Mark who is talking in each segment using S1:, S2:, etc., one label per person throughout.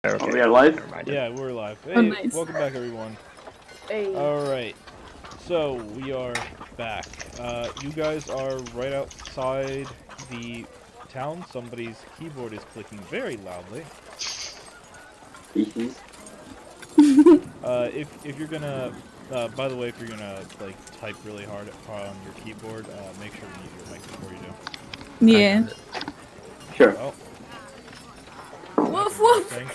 S1: Okay.
S2: Oh, we are live?
S1: Never mind.
S3: Yeah, we're live. Hey,
S4: Oh, nice.
S3: welcome back, everyone.
S4: Hey.
S3: Alright, so we are back. You guys are right outside the town. Somebody's keyboard is clicking very loudly.
S2: Species.
S3: If you're gonna, by the way, if you're gonna like type really hard on your keyboard, make sure to mute your mic before you do.
S4: Yeah.
S2: Sure.
S3: Oh,
S4: Woof
S3: that's a weird
S4: woof.
S3: thing.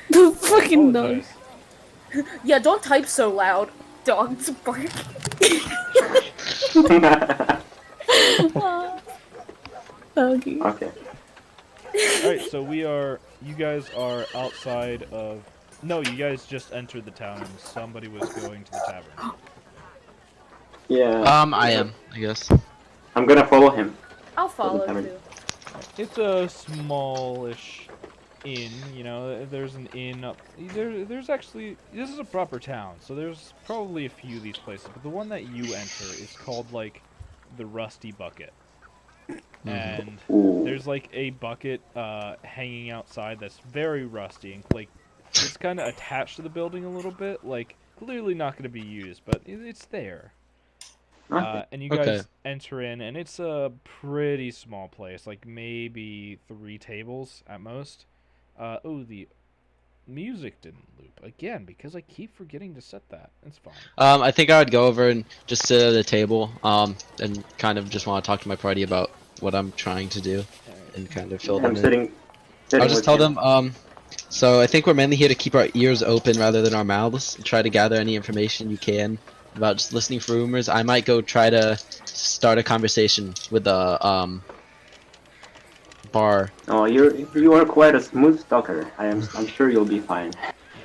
S4: The fucking dog.
S3: Apologize.
S5: Yeah, don't type so loud. Dogs bark.
S4: Doggy.
S2: Okay.
S3: Alright, so you guys are outside of, no, you guys just entered the town and somebody was going to the tavern.
S2: Yeah.
S6: I am, I guess.
S2: I'm gonna follow him.
S5: I'll follow
S2: Doesn't
S5: too.
S3: It's a smallish inn, you know, there's an inn up, there's actually, this is a proper town, so there's probably a few of these places, but the one that you enter is called, like, the Rusty Bucket. And
S2: Ooh.
S3: there's, like, a bucket, hanging outside that's very rusty, and, like, it's kind of attached to the building a little bit, like, clearly not going to be used, but it's there.
S2: Okay.
S3: And you guys enter in, and it's a pretty small place, like maybe 3 tables at most. Oh, the music didn't loop again because I keep forgetting to set that. It's fine.
S6: I think I would go over and just sit at a table, and kind of just want to talk to my party about what I'm trying to do, and kind of fill them
S2: I'm
S6: in.
S2: sitting
S6: I'll just
S2: with
S6: tell
S2: him.
S6: them, so I think we're mainly here to keep our ears open rather than our mouths, and try to gather any information you can about just listening for rumors. I might go try to start a conversation with the, bar.
S2: Oh, you are quite a smooth talker. I'm sure you'll be fine.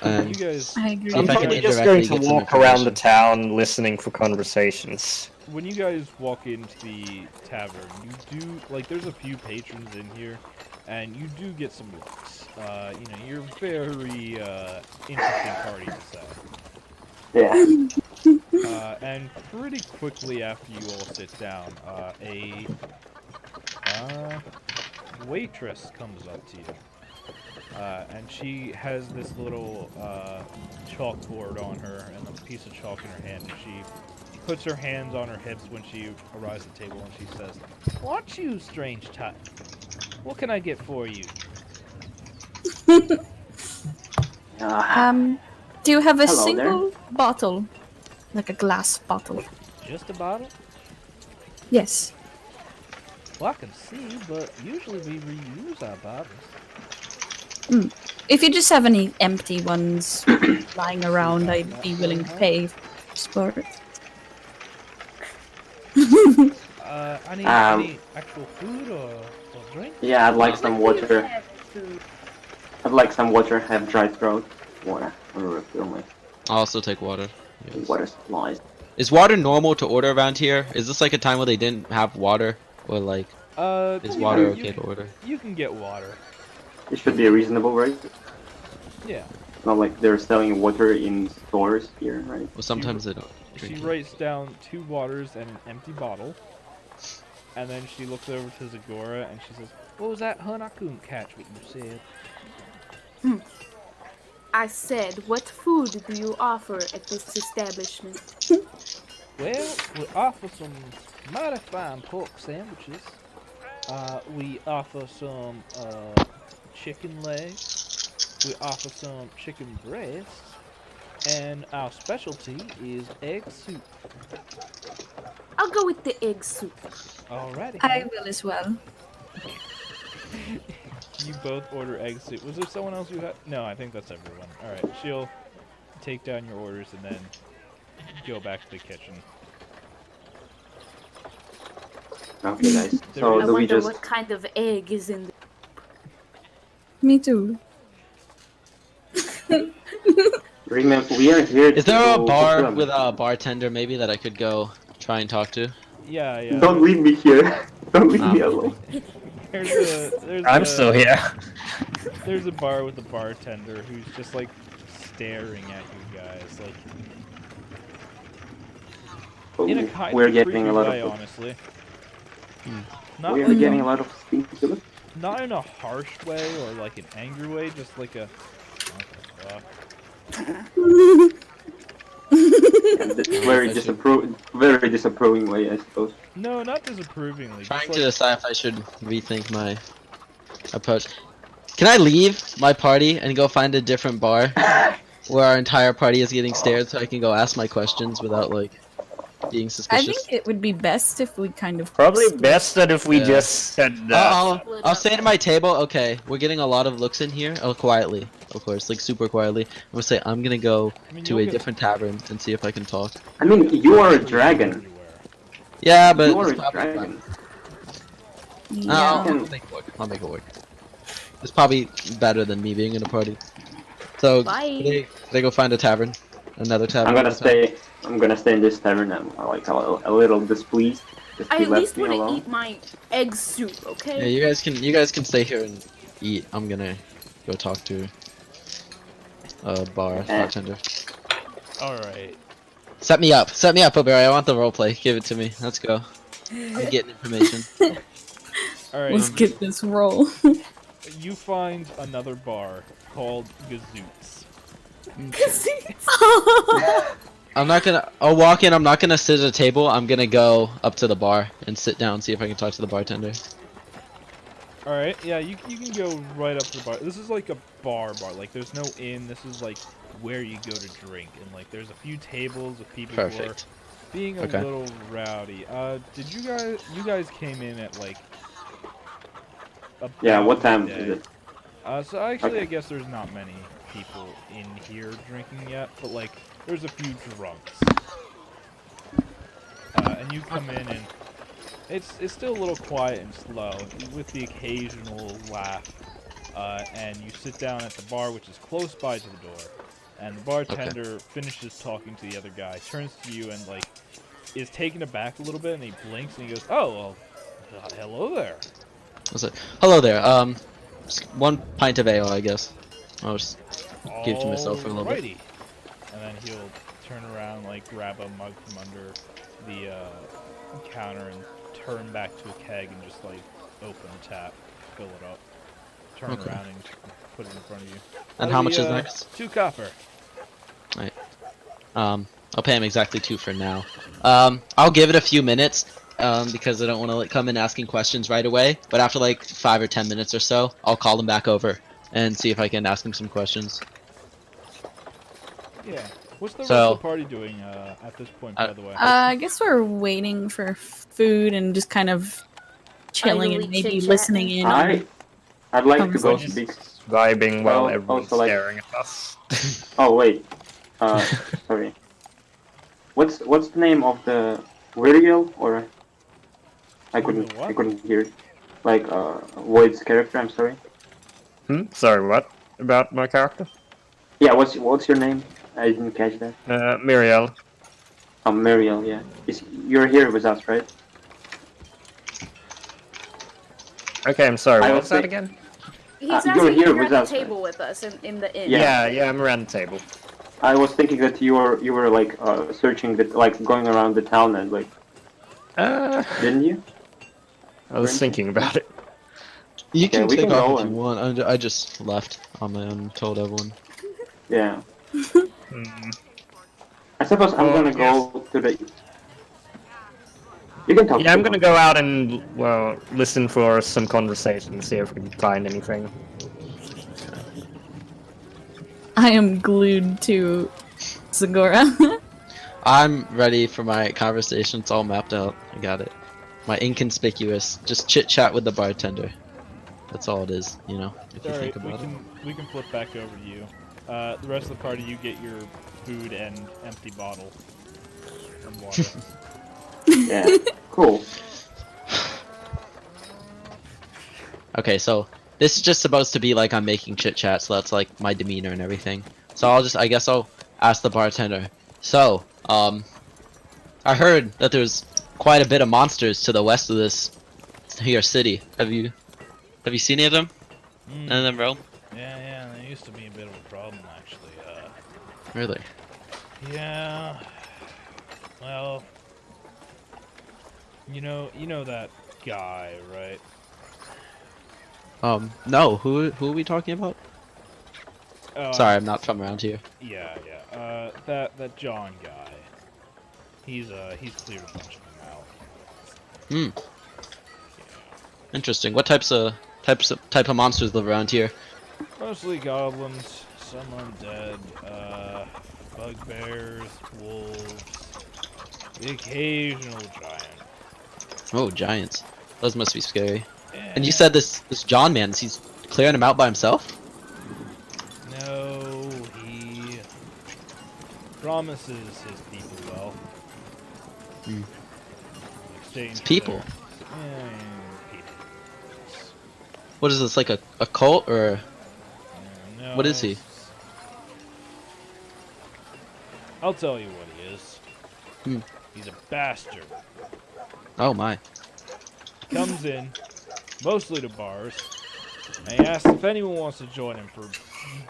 S6: And
S3: You guys,
S4: I agree.
S6: See
S1: I'm
S6: if I can
S1: probably just going
S6: indirectly
S1: to
S6: get some
S1: walk around the
S6: information.
S1: town listening for conversations.
S3: when you guys walk into the tavern, you do, like, there's a few patrons in here, and you do get some looks. You know, you're a very interesting party to say.
S2: Yeah.
S3: And pretty quickly after you all sit down, a waitress comes up to you. And she has this little chalkboard on her and a piece of chalk in her hand. And she puts her hands on her hips when she arrives at the table and she says, "What you strange type? What can I get for you?"
S4: Do you have a
S2: Hello
S4: single bottle? Like a glass bottle?
S3: Just a bottle?
S4: Yes.
S3: Well, I can see, but usually we reuse our bottles.
S4: If you just have any empty ones lying around, I'd be willing to pay for it.
S3: Any actual food or drink?
S2: Yeah, I'd like some
S5: What do you
S2: water.
S5: have to-
S2: I'd like some water. I have dry throat. Water. Or refill my
S6: I'll also take water. Yes.
S2: water supplies.
S6: Is water normal to order around here? Is this like a time where they didn't have water? Or like, is water okay to order?
S3: You can get water.
S2: It should be reasonable, right?
S3: Yeah.
S2: Not like they're selling water in stores here, right?
S6: Well, sometimes they don't
S3: She
S6: drink it.
S3: writes down 2 waters and an empty bottle. And then she looks over to Zagora and she says, "What was that, hun? I couldn't catch what you said."
S5: I said, what food do you offer at this establishment?
S3: Well, we offer some mighty fine pork sandwiches. We offer some chicken legs. We offer some chicken breasts. And our specialty is egg soup.
S5: I'll go with the egg soup.
S3: Alrighty.
S4: I will as well.
S3: You both order egg soup. Was there someone else who had? No, I think that's everyone. Alright, she'll take down your orders and then go back to the kitchen.
S2: Okay, guys.
S3: There
S2: So
S5: I
S2: do we
S5: wonder
S2: just?
S5: what kind of egg is in the...
S4: Me too.
S2: Remember, we are here.
S6: Is
S2: to
S6: there a
S2: go
S6: bar
S2: fulfill
S6: with a bartender maybe that I could go try and talk to?
S3: Yeah, yeah.
S2: Don't leave me here. Don't leave me alone.
S1: I'm still here.
S3: There's a bar with a bartender who's just like staring at you guys, like in a kind
S2: We're
S3: of
S2: getting
S3: creepy
S2: a lot
S3: way,
S2: of.
S3: honestly. Not
S2: We are
S3: like
S2: getting a lot of speed.
S3: not in a harsh way or like an angry way, just like a. What the fuck?
S2: And it's very disapproving way, I suppose.
S3: No, not disapprovingly.
S6: Trying
S3: Just
S6: to
S3: like,
S6: decide if I should rethink my approach. Can I leave my party and go find a different bar where our entire party is getting stared, so I can go ask my questions without like being
S4: I
S6: suspicious?
S4: think it would be best if we kind of
S1: Probably
S4: split.
S1: best that if we
S6: Yeah.
S1: just said that.
S6: I'll say to my table, okay, we're getting a lot of looks in here. Oh, quietly, of course, like super quietly. I'm gonna say I'm gonna go
S3: I mean,
S6: to
S3: you'll
S6: a
S3: get
S6: different tavern and see if I can talk.
S2: I mean, you are a dragon.
S3: everywhere.
S6: Yeah, but
S2: You are
S6: it's
S2: a
S6: probably
S2: dragon.
S4: Yeah.
S6: I'll make it work. I'll make it work. It's probably better than me being in a party. So,
S5: Bye.
S6: did I go find a tavern? Another tavern?
S2: I'm gonna stay in this tavern. I'm like a little displeased. If
S5: I
S2: you
S5: at
S2: left
S5: least
S2: me
S5: want to
S2: alone.
S5: eat my egg soup,
S6: Yeah,
S5: okay?
S6: you guys can stay here and eat. I'm gonna go talk to a bartender.
S3: Alright.
S6: Set me up, O'Barry. I want the roleplay. Give it to me. Let's go. I'm getting information.
S3: Alright.
S4: Let's get this roll.
S3: You find another bar called Gazoots.
S6: I'm not gonna. I'll walk in. I'm not gonna sit at a table. I'm gonna go up to the bar and sit down. See if I can talk to the bartender.
S3: Alright, yeah, you can go right up to the bar. This is like a bar. Like, there's no inn. This is like where you go to drink. And like, there's a few tables of people who are
S6: Perfect.
S3: being a
S6: Okay.
S3: little rowdy. Did you guys came in at like
S2: Yeah,
S3: about
S2: what time
S3: midday.
S2: is it?
S3: So actually,
S2: Okay.
S3: I guess there's not many people in here drinking yet, but like, there's a few drunks. And you come in and it's still a little quiet and slow, with the occasional laugh. And you sit down at the bar, which is close by to the door. And the bartender finishes talking to the other guy, turns to you and like is taken aback a little bit, and he blinks and he goes, "Oh, well, hello there."
S6: What's it? Hello there. Just 1 pint of ale, I guess. I'll just give it to myself for a little bit.
S3: Alrighty. And then he'll turn around, like grab a mug from under the counter and turn back to a keg and just like open the tap, fill it up, turn
S6: Okay.
S3: around and put it in front of you.
S6: And
S3: That'll
S6: how
S3: be,
S6: much is next?
S3: 2 copper.
S6: I'll pay him exactly 2 for now. I'll give it a few minutes, because I don't want to like come in asking questions right away. But after like 5 or 10 minutes or so, I'll call him back over and see if I can ask him some questions.
S3: Yeah. What's the rest
S6: So-
S3: of the party doing at this point, by the way?
S4: I guess we're waiting for food and just kind of chilling and
S5: Idly
S4: maybe
S5: chit-chatting.
S4: listening in on.
S2: I'd like to go to
S4: Conversation.
S2: this.
S1: Vibing while
S2: Well,
S1: everyone's
S2: also, like-
S1: staring at us.
S2: Oh wait. Sorry. What's the name of the Virial or? I
S3: what?
S2: couldn't hear it. Like Void's character. I'm sorry.
S1: Sorry, what? About my character?
S2: Yeah. What's your name? I didn't catch that.
S1: Muriel.
S2: Oh, Mariel. Yeah. You're here with us, right?
S1: Okay, I'm sorry,
S2: I
S1: what
S2: was
S1: was that
S2: think-
S1: again?
S5: He's
S2: you're
S5: asking if
S2: here
S5: you're
S2: with
S5: at the
S2: us, right?
S5: table with us in the inn.
S2: Yeah.
S1: Yeah, I'm around the table.
S2: I was thinking that you were like searching like going around the town and like didn't you?
S1: I was thinking about it.
S6: You
S2: Okay,
S6: can
S2: we
S6: take
S2: can
S6: off
S2: go
S6: if you
S2: and-
S6: want. I just left on my own and told everyone.
S2: Yeah.
S1: Hmm.
S2: I suppose I'm
S1: Well,
S2: gonna go to the. You can talk.
S1: Yeah, I'm
S2: to
S1: gonna go out and, well, listen for some conversation, see if we can find anything.
S4: I am glued to Zagora.
S6: I'm ready for my conversation. It's all mapped out. I got it. My inconspicuous, just chit chat with the bartender. That's all it is, you know. If you
S3: Alright,
S6: think
S3: we
S6: about it.
S3: can flip back over to you. The rest of the party, you get your food and empty bottle and water.
S2: Yeah. Cool.
S6: Okay, so this is just supposed to be like I'm making chit chat, so that's like my demeanor and everything. So I guess I'll ask the bartender. So, I heard that there's quite a bit of monsters to the west of this here city. Have you seen any of them?
S3: Mm,
S6: None of them, bro?
S3: yeah, they used to be a bit of a problem, actually.
S6: Really?
S3: Yeah. Well, you know that guy, right?
S6: No. Who are we talking about? Sorry, I'm not from around here.
S3: Yeah. That John guy. He's cleared a bunch of them out.
S6: Hmm. Interesting. What type of monsters live around here?
S3: Mostly goblins, some undead, bugbears, wolves, the occasional giant.
S6: Oh, giants. Those must be scary.
S3: Yeah.
S6: And you said this John man, he's clearing them out by himself?
S3: No, he promises his people well.
S6: Hmm.
S3: In exchange
S6: His
S3: for
S6: people?
S3: people.
S6: What is this, like a cult or
S3: No,
S6: what is he?
S3: I'll tell you what he is.
S6: Hmm.
S3: He's a bastard.
S6: Oh my.
S3: He comes in, mostly to bars, and he asks if anyone wants to join him for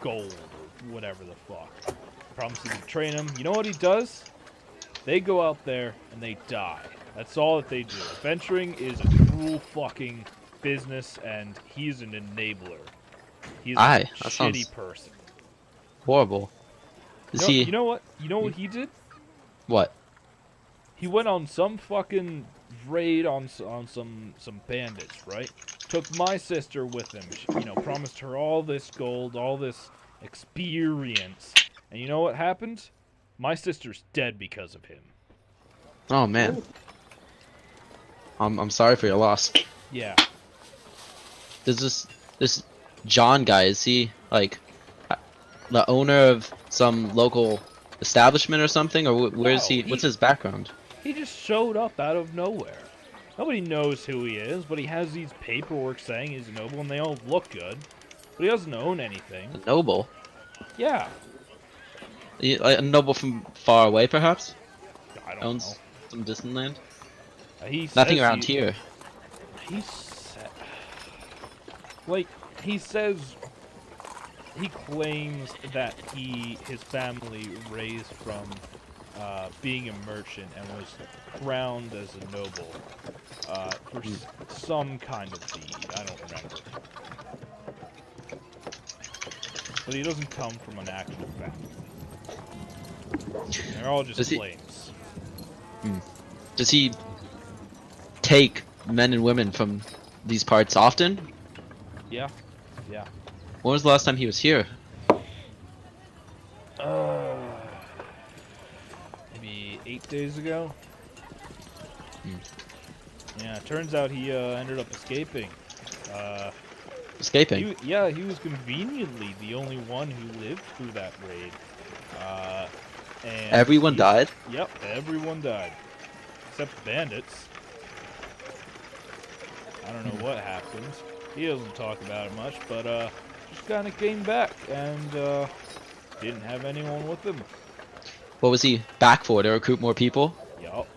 S3: gold or whatever the fuck. Promises to train him. You know what he does? They go out there and they die. That's all that they do. Adventuring is a cruel fucking business, and he's an enabler. He's a
S6: That
S3: shitty
S6: sounds
S3: person.
S6: horrible. Is he
S3: You know what? You know what he did?
S6: what?
S3: He went on some fucking raid on some bandits, right? Took my sister with him. She, promised her all this gold, all this experience. And you know what happened? My sister's dead because of him.
S6: Oh man. I'm sorry for your loss.
S3: Yeah.
S6: Does this John guy, is he like the owner of some local establishment or something, or where is
S3: No,
S6: he? What's his background?
S3: He just showed up out of nowhere. Nobody knows who he is, but he has these paperwork saying he's a noble, and they all look good. But he doesn't own anything.
S6: A noble?
S3: Yeah.
S6: Like a noble from far away, perhaps?
S3: I don't
S6: Owns
S3: know.
S6: some distant land?
S3: He
S6: Nothing
S3: says
S6: around
S3: he-
S6: here.
S3: He says he claims that his family raised from being a merchant and was crowned as a noble for some kind of deed. I don't remember. But he doesn't come from an actual family. They're all just
S6: Does he-
S3: claims.
S6: Does he take men and women from these parts often?
S3: Yeah.
S6: When was the last time he was here?
S3: Maybe 8 days ago.
S6: Hmm.
S3: Yeah, turns out he ended up escaping.
S6: Escaping?
S3: He was conveniently the only one who lived through that raid. And
S6: Everyone died?
S3: Yep, everyone died. Except the bandits. I don't know what happened. He doesn't talk about it much, but just kind of came back and didn't have anyone with him.
S6: What was he back for? To recruit more people?
S3: Yup.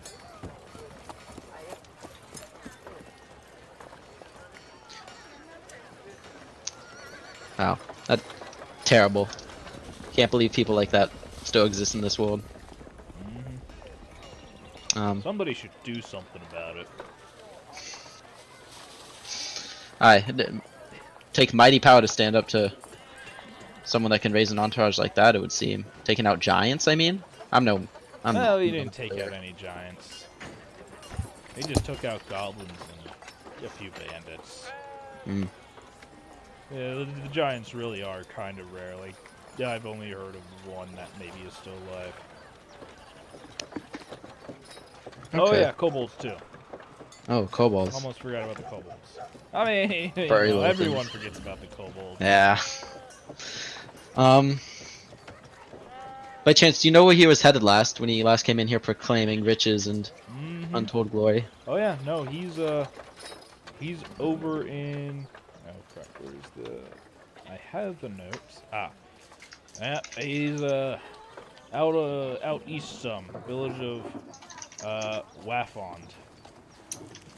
S6: Wow. That's terrible. Can't believe people like that still exist in this world.
S3: Somebody should do something about it.
S6: Take mighty power to stand up to someone that can raise an entourage like that, it would seem. Taking out giants, I mean?
S3: Well, he didn't take out any giants. He just took out goblins and a few bandits.
S6: Mm.
S3: Yeah, the giants really are kind of rare. Like, yeah, I've only heard of one that maybe is still alive. Oh
S6: Okay.
S3: yeah, kobolds too.
S6: Oh, kobolds.
S3: Almost forgot about the kobolds. I mean,
S6: Furry little
S3: everyone
S6: things.
S3: forgets about the kobolds.
S6: Yeah. By chance, do you know where he was headed last when he last came in here proclaiming riches and untold glory?
S3: Oh yeah, no, he's over in. Oh crap, where's the? I have the notes. Yeah, he's out east some village of Waffond.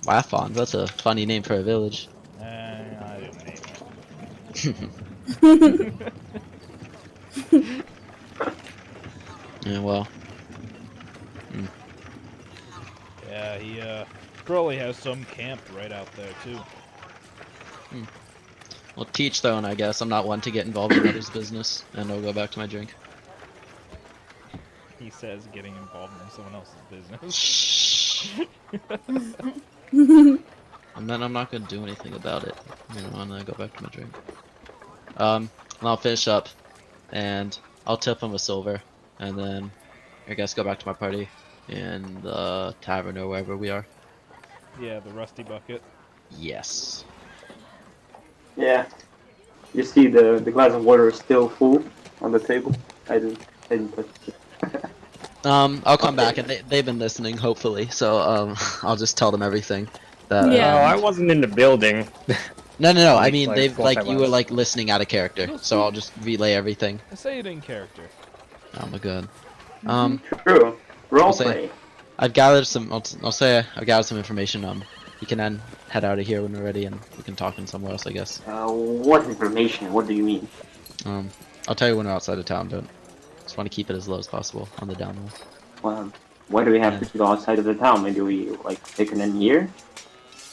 S6: Waffond, that's a funny name for a village.
S3: I didn't name it.
S6: Yeah, well.
S3: Yeah, he probably has some camp right out there too.
S6: Well, teach their own, I guess. I'm not one to get involved in others' business, and I'll go back to my drink.
S3: He says getting involved in someone else's business.
S6: Shh. And then I'm not gonna do anything about it. You know, and then I go back to my drink. And I'll finish up, and I'll tip him a silver, and then I guess go back to my party in the tavern or wherever we are.
S3: Yeah, the rusty bucket.
S6: Yes.
S2: Yeah. You see the glass of water is still full on the table. I didn't touch it.
S6: I'll come
S2: Okay.
S6: back, and they've been listening, hopefully. So I'll just tell them everything. That,
S4: Yeah.
S1: No, I wasn't in the building.
S6: No. I
S1: Like,
S6: mean,
S1: like,
S6: they've
S1: of course
S6: like
S1: I
S6: you were
S1: was.
S6: like listening out of character, so I'll just relay everything.
S3: Say it in character.
S6: Oh my god.
S2: True.
S6: I'll say-
S2: Roleplay.
S6: I've gathered some. I'll say I've gathered some information. You can then head out of here when we're ready, and we can talk in somewhere else, I guess.
S2: What information? What do you mean?
S6: I'll tell you when we're outside of town. Don't just want to keep it as low as possible on the down low.
S2: Well, why do we have
S6: Yeah.
S2: to go outside of the town? Maybe we like take an in here?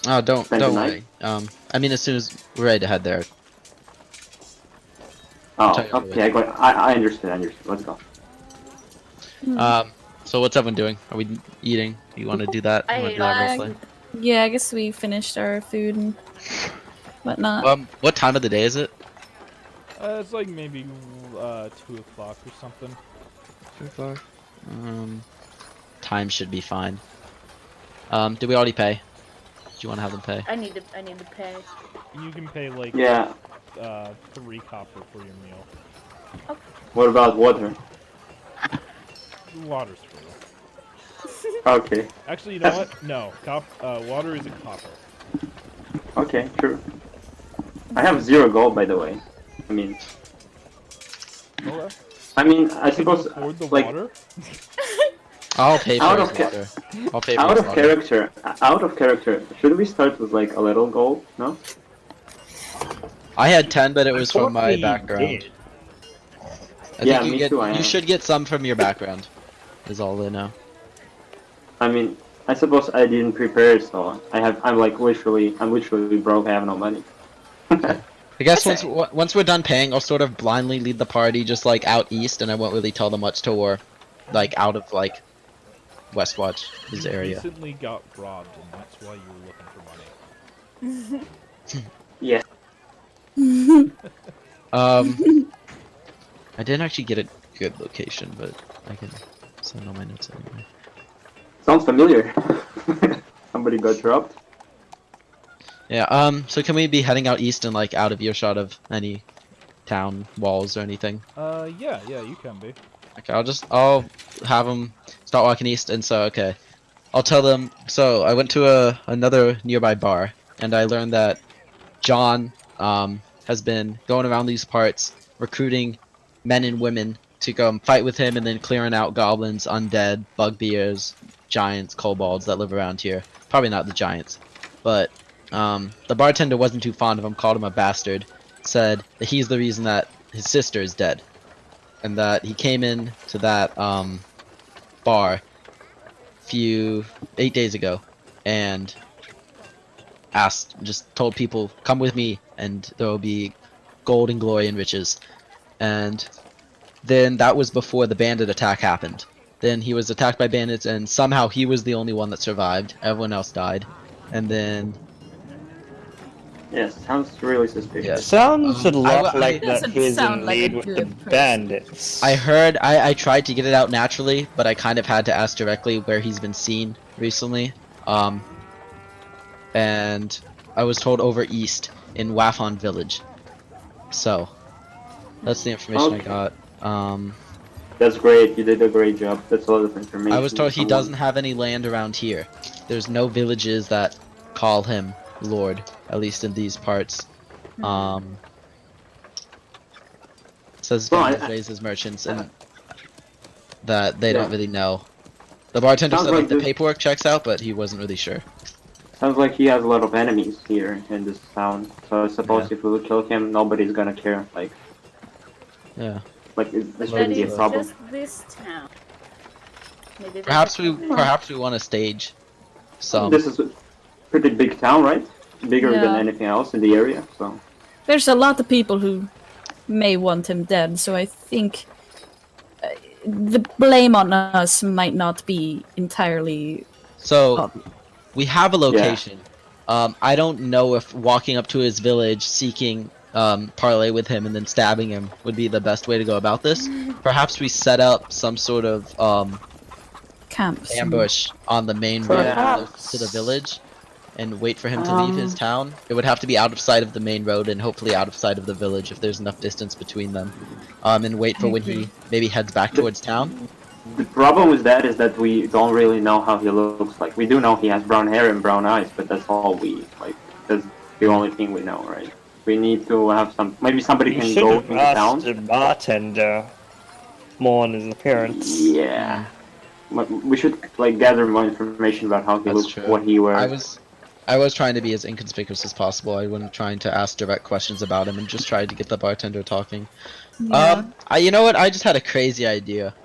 S6: Oh, don't
S2: Spend the
S6: worry. I mean, as soon as we're ready to head there.
S2: Oh,
S6: Tell you
S2: okay. I understood. Let's go.
S6: So what's everyone doing? Are we eating? You want to do that? You wanna do that roleplay?
S4: Yeah, I guess we finished our food and whatnot.
S6: What time of the day is it?
S3: It's like maybe 2 o'clock or something.
S6: 2 o'clock. Time should be fine. Did we already pay? Do you want to have them pay?
S5: I need to pay.
S3: You can pay like
S2: Yeah.
S3: 3 copper for your meal.
S2: What about water?
S3: Water's free.
S2: Okay.
S3: Actually, you know what? No, water isn't copper.
S2: Okay. True. I have 0 gold, by the way.
S3: Okay.
S2: I suppose
S3: Afford the
S2: like
S3: water?
S6: I'll pay for
S2: Out
S6: his
S2: of
S6: water. I'll pay for
S2: out
S6: his
S2: of
S6: water.
S2: character. Out of character. Should we start with like a little gold? No.
S6: I had 10, but it was from my
S1: What we
S6: background.
S1: did.
S6: I
S2: Yeah,
S6: think
S2: me
S6: you
S2: too, I
S6: You
S2: am.
S6: should get some from your background. Is all I know.
S2: I mean, I suppose I didn't prepare, so I'm literally broke. I have no money.
S6: I guess once we're done paying, I'll sort of blindly lead the party just like out east, and I won't really tell them much till we're like out of like Westwatch, his
S3: You
S6: area.
S3: recently got robbed, and that's why you were looking for money.
S2: Yes.
S6: I didn't actually get a good location, but I can send all my notes anyway.
S2: Sounds familiar. Somebody got robbed.
S6: Yeah. So can we be heading out east and like out of earshot of any town walls or anything?
S3: Yeah, you can be.
S6: Okay, I'll have them start walking east, and so okay, I'll tell them. So I went to another nearby bar, and I learned that John has been going around these parts recruiting men and women to go fight with him, and then clearing out goblins, undead, bugbears, giants, kobolds that live around here. Probably not the giants, but the bartender wasn't too fond of him, called him a bastard, said that he's the reason that his sister is dead. And that he came in to that bar 8 days ago and told people, come with me and there will be gold and glory and riches. And then that was before the bandit attack happened. Then he was attacked by bandits, and somehow he was the only one that survived. Everyone else died. And then
S2: Yes, sounds really suspicious.
S6: Yes.
S1: Sounds a lot
S6: I-
S1: like that
S4: Doesn't
S1: he's
S4: sound
S1: in
S4: like a
S1: lead with the
S4: good person.
S1: bandits.
S6: I heard, I tried to get it out naturally, but I kind of had to ask directly where he's been seen recently. And I was told over east in Wafon village. So, that's the information
S2: Okay.
S6: I got.
S2: That's great. You did a great job. That's a lot of information.
S6: I was told he
S2: Someone-
S6: doesn't have any land around here. There's no villages that call him Lord, at least in these parts. Says his
S2: Well,
S6: family raises merchants, and that they
S2: Yeah.
S6: don't really know. The bartender
S2: Sounds
S6: said like
S2: like
S6: the
S2: this-
S6: paperwork checks out, but he wasn't really sure.
S2: Sounds like he has a lot of enemies here in this town. So I suppose if we would kill him, nobody's gonna care.
S6: Yeah.
S2: This
S5: That
S2: shouldn't be a
S5: is
S2: problem.
S5: just this town. Maybe there's
S6: Perhaps
S5: a
S6: we
S5: problem.
S6: want to stage some.
S2: This is a pretty big town, right? Bigger than
S4: Yeah.
S2: anything else in the area. So
S4: There's a lot of people who may want him dead, so I think the blame on us might not be entirely
S6: So
S4: obvious.
S6: we have a location. I don't know if walking up to his village, seeking parley with him, and then stabbing him would be the best way to go about this. Perhaps we set up some sort of
S4: Camps.
S6: ambush on the main road
S2: Perhaps.
S6: to the village, and wait for him to leave his town. It would have to be out of sight of the main road, and hopefully out of sight of the village if there's enough distance between them. And wait for when he maybe heads back towards town.
S2: The problem with that is that we don't really know how he looks like. We do know he has brown hair and brown eyes, but that's all we like. That's the only thing we know, right? We need to have some. Maybe somebody
S1: You
S2: can
S1: should
S2: go
S1: have
S2: into town.
S1: asked the bartender more on his appearance.
S2: Yeah. We should like gather more information about how he
S6: That's
S2: looks,
S6: true.
S2: what he wears.
S6: I was trying to be as inconspicuous as possible. I wasn't trying to ask direct questions about him, and just tried to get the bartender talking.
S4: Yeah.
S6: You know what? I just had a crazy idea.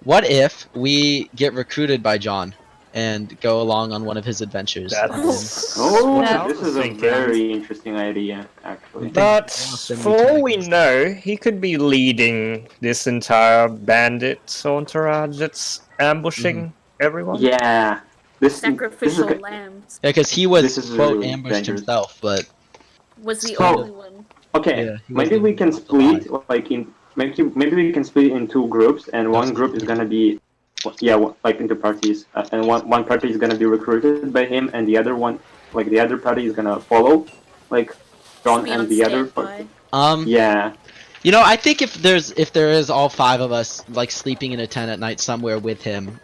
S6: What if we get recruited by John and go along on one of his adventures?
S1: That's
S2: Oh,
S1: what I
S2: this
S1: was
S2: is a
S1: thinking.
S2: very interesting idea, actually.
S1: But
S6: then we
S1: for
S6: can
S1: all we
S6: make
S1: know, he could be leading this entire bandit entourage that's ambushing everyone.
S2: Yeah. This is
S5: Sacrificial lambs
S6: Yeah, because he
S2: This
S6: was
S2: is
S6: quote
S2: really
S6: ambushed
S2: dangerous.
S6: himself, but
S5: was the
S2: So-
S5: only one.
S2: okay.
S6: Yeah, he
S2: Maybe
S6: wasn't
S2: we can
S6: alive.
S2: split like in maybe we can split in two groups, and one group is gonna be like into parties, and one party is gonna be recruited by him, and the other one, like the other party, is gonna follow, like John
S5: Be
S2: and
S5: on
S2: the other
S5: standby.
S2: party. Yeah.
S6: you know, I think if there is all 5 of us like sleeping in a tent at night somewhere with him,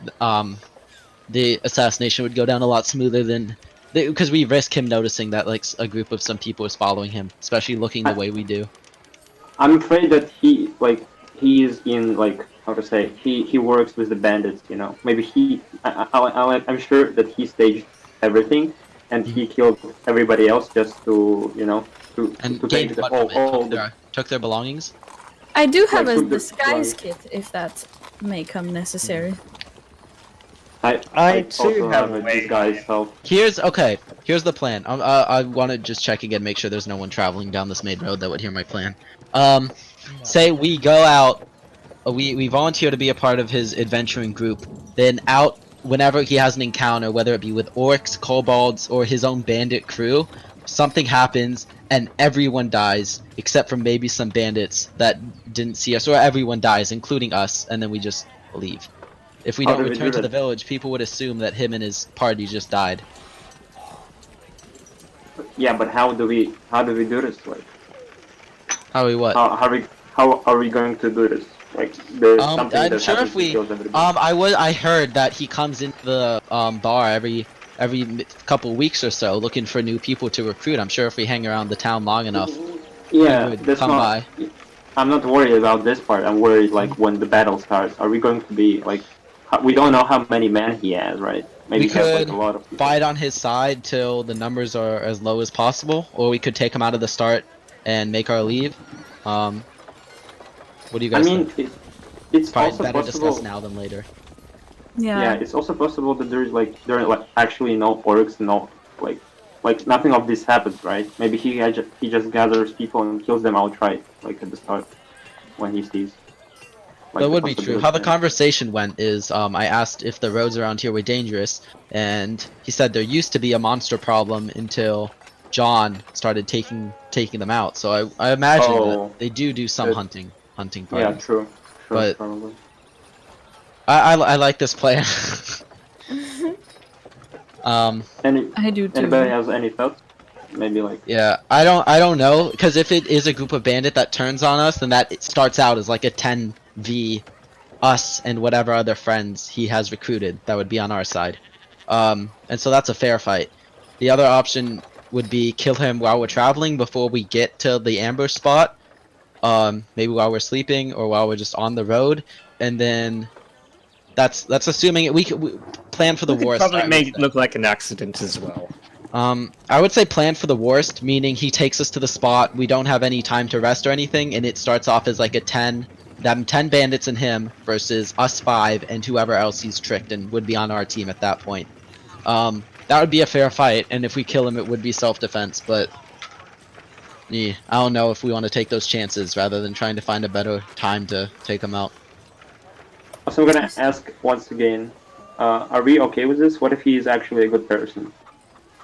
S6: the assassination would go down a lot smoother than because we risk him noticing that like a group of some people is following him, especially looking the way we do.
S2: I'm afraid that he is in like how to say he works with the bandits. You know, maybe I'm sure that he staged everything, and he killed everybody else just to
S6: And
S2: to
S6: gained
S2: take the
S6: what
S2: whole
S6: from it? Took their belongings.
S4: I do have
S2: Like,
S4: a
S2: took the-
S4: disguise
S2: like-
S4: kit if that may come necessary.
S2: I
S1: too
S2: also
S1: have
S2: have a
S1: a-
S2: disguise self.
S6: Here's the plan. I want to just check again, make sure there's no one traveling down this main road that would hear my plan. Say we go out, we volunteer to be a part of his adventuring group, then out whenever he has an encounter, whether it be with orcs, kobolds, or his own bandit crew, something happens and everyone dies, except for maybe some bandits that didn't see us, or everyone dies, including us, and then we just leave. If we
S2: How
S6: don't
S2: do we
S6: return
S2: do
S6: to the
S2: that?
S6: village, people would assume that him and his party just died.
S2: Yeah, but how do we do this? Like,
S6: How we what?
S2: how are we going to do this? Like, there's something
S6: I'm
S2: that
S6: sure
S2: happens
S6: if we,
S2: that kills everybody.
S6: I heard that he comes into the bar every couple weeks or so looking for new people to recruit. I'm sure if we hang around the town long enough,
S2: Yeah,
S6: he would
S2: that's
S6: come
S2: not.
S6: by.
S2: I'm not worried about this part. I'm worried like when the battle starts. Are we going to be like? We don't know how many men he has, right? Maybe
S6: We
S2: he has like
S6: could
S2: a lot of people.
S6: Fight on his side till the numbers are as low as possible, or we could take him out of the start and make our leave. What do you
S2: I
S6: guys
S2: mean,
S6: think?
S2: it's
S6: Probably
S2: also
S6: better
S2: possible.
S6: discuss now than later.
S2: Yeah, it's also possible that there are like actually no orcs, no like nothing of this happens, right? Maybe he just gathers people and kills them outright, like at the start when he sees. Like,
S6: That
S2: the
S6: would be true.
S2: possibility.
S6: How the conversation went is, I asked if the roads around here were dangerous, and he said there used to be a monster problem until John started taking them out. So I imagine
S2: Oh.
S6: that they do some
S2: Good.
S6: hunting
S2: Yeah,
S6: parties.
S2: true.
S6: But-
S2: Probably.
S6: I like this plan.
S2: Any
S4: I do too.
S2: anybody has any thoughts? Maybe like
S6: Yeah, I don't know, because if it is a group of bandit that turns on us, then that it starts out as like a 10v us and whatever other friends he has recruited that would be on our side. And so that's a fair fight. The other option would be kill him while we're traveling before we get to the ambush spot. Maybe while we're sleeping or while we're just on the road, and then that's assuming we plan for the
S1: We could
S6: worst.
S1: probably
S6: I would
S1: make it
S6: say.
S1: look like an accident as well.
S6: I would say plan for the worst, meaning he takes us to the spot, we don't have any time to rest or anything, and it starts off as like a 10 bandits and him versus us 5 and whoever else he's tricked and would be on our team at that point. That would be a fair fight, and if we kill him it would be self-defense, but Yeah, I don't know if we want to take those chances rather than trying to find a better time to take him out.
S2: Also, I'm gonna ask once again, are we okay with this? What if he is actually a good person?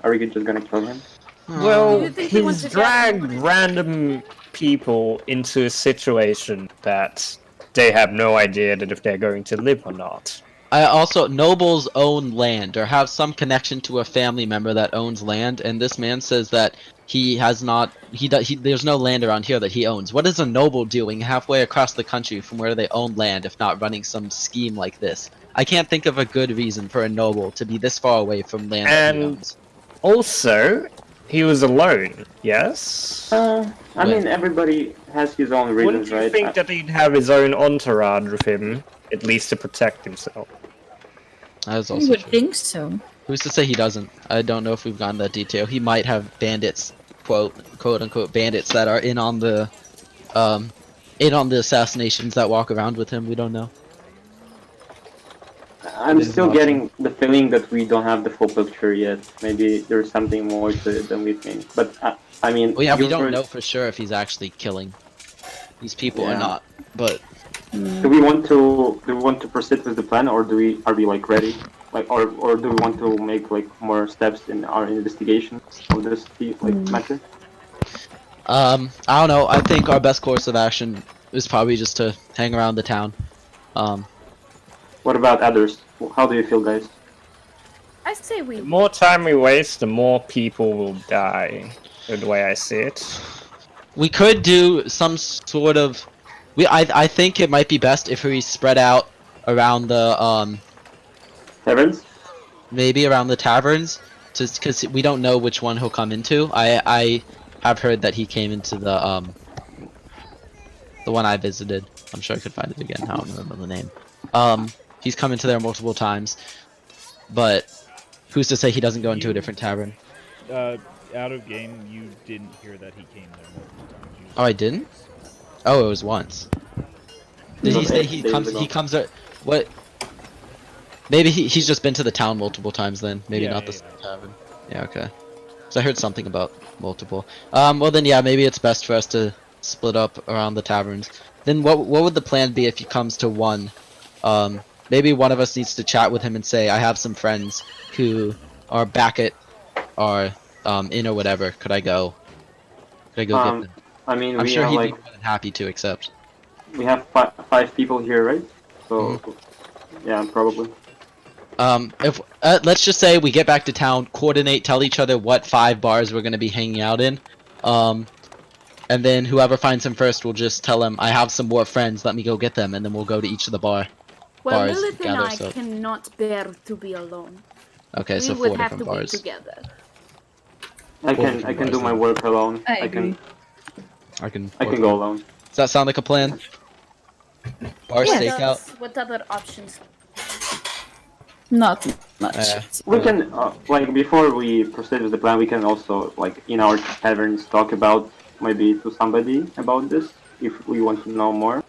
S2: Are we just gonna kill him?
S5: Do
S1: Well,
S5: you think we want
S1: he's
S5: to get-
S1: dragged random people into a situation that they have no idea that if they're going to live or not.
S6: I also nobles own land or have some connection to a family member that owns land, and this man says that he has not. There's no land around here that he owns. What is a noble doing halfway across the country from where they own land, if not running some scheme like this? I can't think of a good reason for a noble to be this far away from land that he
S1: And
S6: owns.
S1: also, he was alone. Yes.
S2: I mean, everybody has his own
S1: Wouldn't
S2: reasons,
S1: you
S2: right?
S1: think that he'd have his own entourage with him, at least to protect himself?
S6: That is
S4: I
S6: also
S4: would
S6: true.
S4: think so.
S6: Who's to say he doesn't? I don't know if we've gotten that detail. He might have bandits, quote unquote bandits that are in on the assassinations that walk around with him. We don't know.
S2: I'm
S1: It is
S2: still
S1: awesome.
S2: getting the feeling that we don't have the full picture yet. Maybe there's something more to it than we think. But I mean,
S6: Well, yeah, we
S2: you
S6: don't
S2: were-
S6: know for sure if he's actually killing these people or
S2: Yeah.
S6: not. But
S2: Do we want to proceed with the plan, or are we like ready? Like, or do we want to make like more steps in our investigation of this matter?
S6: I don't know. I think our best course of action is probably just to hang around the town.
S2: What about others? How do you feel, guys?
S5: I say we.
S1: The more time we waste, the more people will die. The way I see it.
S6: We could do some sort of. I think it might be best if we spread out around the
S2: Heavens?
S6: maybe around the taverns, just because we don't know which one he'll come into. I have heard that he came into the one I visited. I'm sure I could find it again. I don't remember the name. He's come into there multiple times, but who's to say he doesn't go into a different tavern?
S3: Out of game, you didn't hear that he came there multiple times. You
S6: Oh, I didn't? Oh, it was once. Did he
S2: Okay,
S6: say he
S2: days
S6: comes?
S2: ago.
S6: He comes. What? Maybe he's just been to the town multiple times then. Maybe
S3: Yeah,
S6: not the
S3: yeah,
S6: same tavern. Yeah, okay. So I heard something about multiple. Well then, yeah, maybe it's best for us to split up around the taverns. Then what would the plan be if he comes to one? Maybe one of us needs to chat with him and say, I have some friends who are back at our inn or whatever. Could I go? Could I go get them?
S2: I mean,
S6: I'm
S2: we
S6: sure
S2: are
S6: he'd
S2: like
S6: be more than happy to accept.
S2: we have five people here, right? So yeah, probably.
S6: If let's just say we get back to town, coordinate, tell each other what 5 bars we're gonna be hanging out in, and then whoever finds him first will just tell him, I have some more friends, let me go get them, and then we'll go to each of the
S5: Well,
S6: bars
S5: Lilith and
S6: together.
S5: I
S6: So
S5: cannot bear to be alone.
S6: okay, so
S5: we
S6: 4
S5: would have to
S6: different bars.
S5: be together.
S2: I can do my work alone.
S4: I
S2: I can
S4: agree.
S6: I can
S2: go alone.
S6: Does that sound like a plan? Bar
S4: Yes.
S6: stakeout.
S5: What other options?
S4: Not much.
S2: We can like before we proceed with the plan, we can also like in our taverns talk about maybe to somebody about this if we want to know more.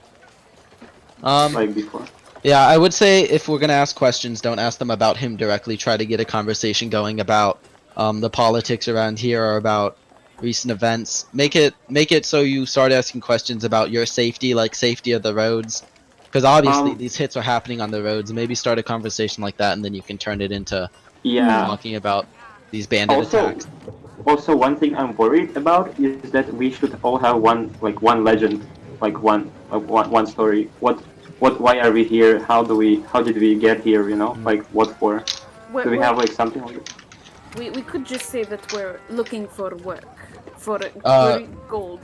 S2: Like before.
S6: Yeah, I would say if we're gonna ask questions, don't ask them about him directly. Try to get a conversation going about the politics around here or about recent events. Make it so you start asking questions about your safety, like safety of the roads, because obviously these hits are happening on the roads. Maybe start a conversation like that, and then you can turn it into talking about these bandit attacks.
S2: Also, one thing I'm worried about is that we should all have one legend, like one story. Why are we here? How did we get here? You know, like what for? Do we have like something like that?
S5: We could just say that we're looking for work for gold.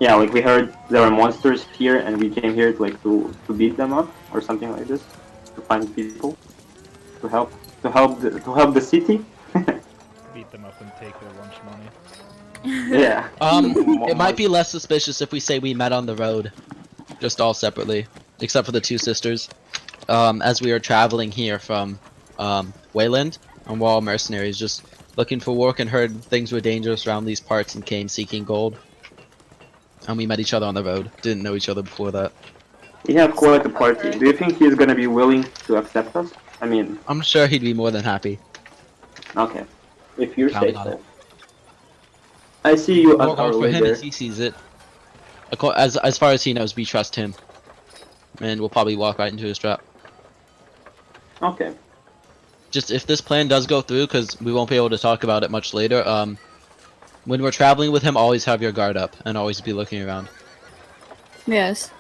S2: Yeah, like we heard there are monsters here, and we came here like to beat them up or something like this, to find people, to help the city.
S3: beat them up and take their lunch money.
S2: Yeah.
S6: It might be less suspicious if we say we met on the road, just all separately, except for the 2 sisters. As we were traveling here from Wayland, and we're all mercenaries, just looking for work and heard things were dangerous around these parts and came seeking gold. And we met each other on the road. Didn't know each other before that.
S2: We have quite a party. Do you think he's gonna be willing to accept us? I mean,
S6: I'm sure he'd be more than happy.
S2: okay, if you say
S6: Counting on
S2: so.
S6: it.
S2: I see you as
S6: We'll
S2: our
S6: go for him
S2: leader.
S6: as he sees it. As far as he knows, we trust him. And we'll probably walk right into his trap.
S2: Okay.
S6: Just if this plan does go through, because we won't be able to talk about it much later, when we're traveling with him, always have your guard up and always be looking around.
S4: Yes.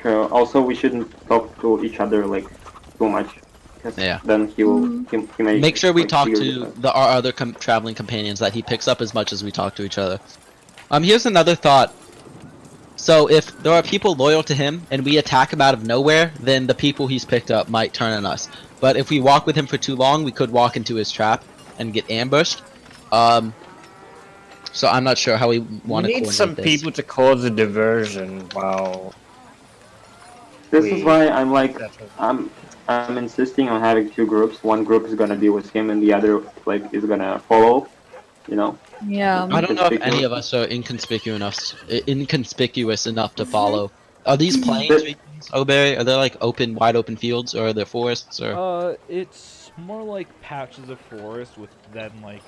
S2: Sure. Also, we shouldn't talk to each other like too much. 'Cause
S6: Yeah.
S2: then he will. He may
S6: Make sure we
S2: like,
S6: talk
S2: figure
S6: to
S2: this out.
S6: our other traveling companions, that he picks up as much as we talk to each other. Here's another thought. So if there are people loyal to him and we attack him out of nowhere, then the people he's picked up might turn on us. But if we walk with him for too long, we could walk into his trap and get ambushed. So I'm not sure how we want to
S1: We need
S6: coordinate
S1: some
S6: this.
S1: people to cause a diversion while
S2: This
S1: we-
S2: is why I'm like
S1: that's what-
S2: I'm insisting on having two groups. One group is gonna be with him, and the other like is gonna follow. You know.
S4: Yeah.
S6: I don't know if any
S2: Inconspicuous.
S6: of us are inconspicuous enough to follow. Are these plains
S2: But-
S6: regions, Oberry? Are they like wide open fields, or are there forests? Or
S3: It's more like patches of forest with then like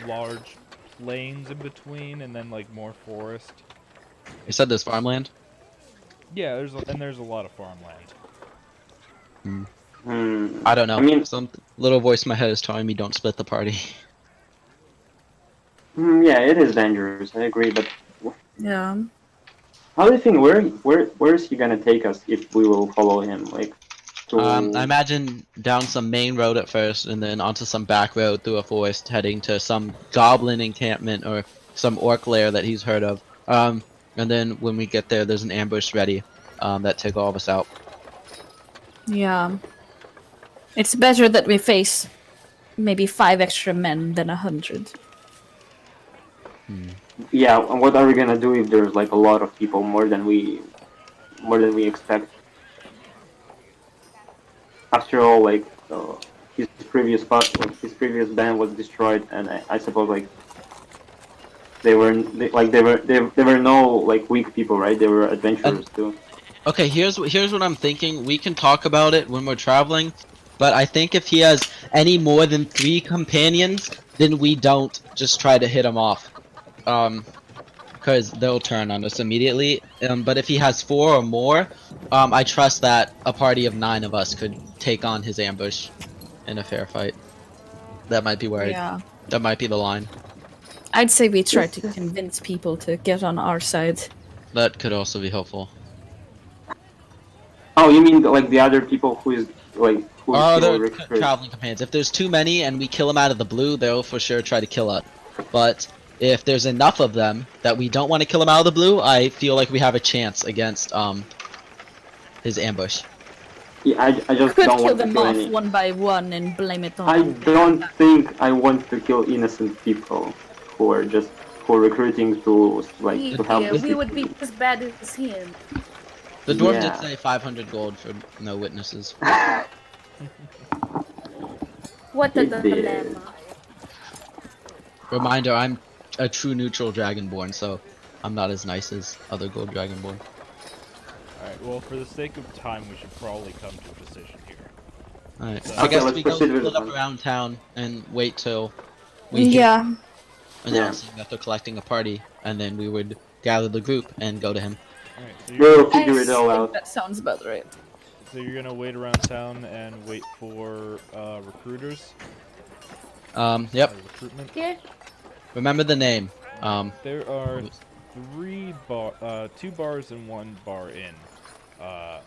S3: large plains in between, and then like more forest.
S6: you said there's farmland?
S3: Yeah, there's a lot of farmland.
S6: I don't know.
S2: I mean-
S6: some little voice in my head is telling me don't split the party.
S2: Yeah, it is dangerous. I agree, but
S4: Yeah.
S2: how do you think where is he gonna take us if we will follow him? Like, to...
S6: I imagine down some main road at first, and then onto some back road through a forest, heading to some goblin encampment or some orc lair that he's heard of. And then when we get there, there's an ambush ready that take all of us out.
S4: Yeah. It's better that we face maybe 5 extra men than 100.
S2: Yeah, and what are we gonna do if there's like a lot of people, more than we expect? After all, like his previous band was destroyed, and I suppose like they were no like weak people, right? They were adventurers too.
S6: Okay, here's what I'm thinking. We can talk about it when we're traveling, but I think if he has any more than 3 companions, then we don't just try to hit him off. Because they'll turn on us immediately. But if he has 4 or more, I trust that a party of 9 of us could take on his ambush in a fair fight. That might be where
S4: Yeah.
S6: that might be the line.
S4: I'd say we try to convince people to get on our side.
S6: That could also be helpful.
S2: Oh, you mean like the other people who is like who
S6: Our
S2: he will
S6: other
S2: recruit?
S6: traveling companions. If there's too many and we kill them out of the blue, they'll for sure try to kill us. But if there's enough of them that we don't want to kill them out of the blue, I feel like we have a chance against his ambush.
S2: Yeah, I just
S4: Could
S2: don't
S4: kill
S2: want to
S4: them
S2: kill
S4: off
S2: any.
S4: one by one and blame it on.
S2: I don't think I want to kill innocent people who are recruiting to like to help.
S5: Yeah,
S2: these
S5: we would be
S2: people.
S5: as bad as him.
S6: The dwarf
S2: Yeah.
S6: did say 500 gold for no witnesses.
S5: What a
S2: It did.
S5: dilemma.
S6: Reminder, I'm a true neutral dragonborn, so I'm not as nice as other gold dragonborn.
S3: Alright, well, for the sake of time, we should probably come to a decision here.
S6: Alright,
S3: So-
S6: I
S2: Okay,
S6: guess
S2: let's
S6: we go
S2: proceed with
S6: split
S2: the
S6: up
S2: plan.
S6: around town and wait till we hear
S4: Yeah.
S6: announcing that they're collecting a party, and then we would gather the group and go to him.
S3: Alright, so
S2: We'll
S4: I
S2: figure it all
S4: think
S2: out.
S4: that sounds about right.
S3: you're gonna wait around town and wait for recruiters?
S6: Yep.
S3: Recruitment?
S5: Yeah.
S6: Remember the name.
S3: There are 2 bars and 1 bar in. How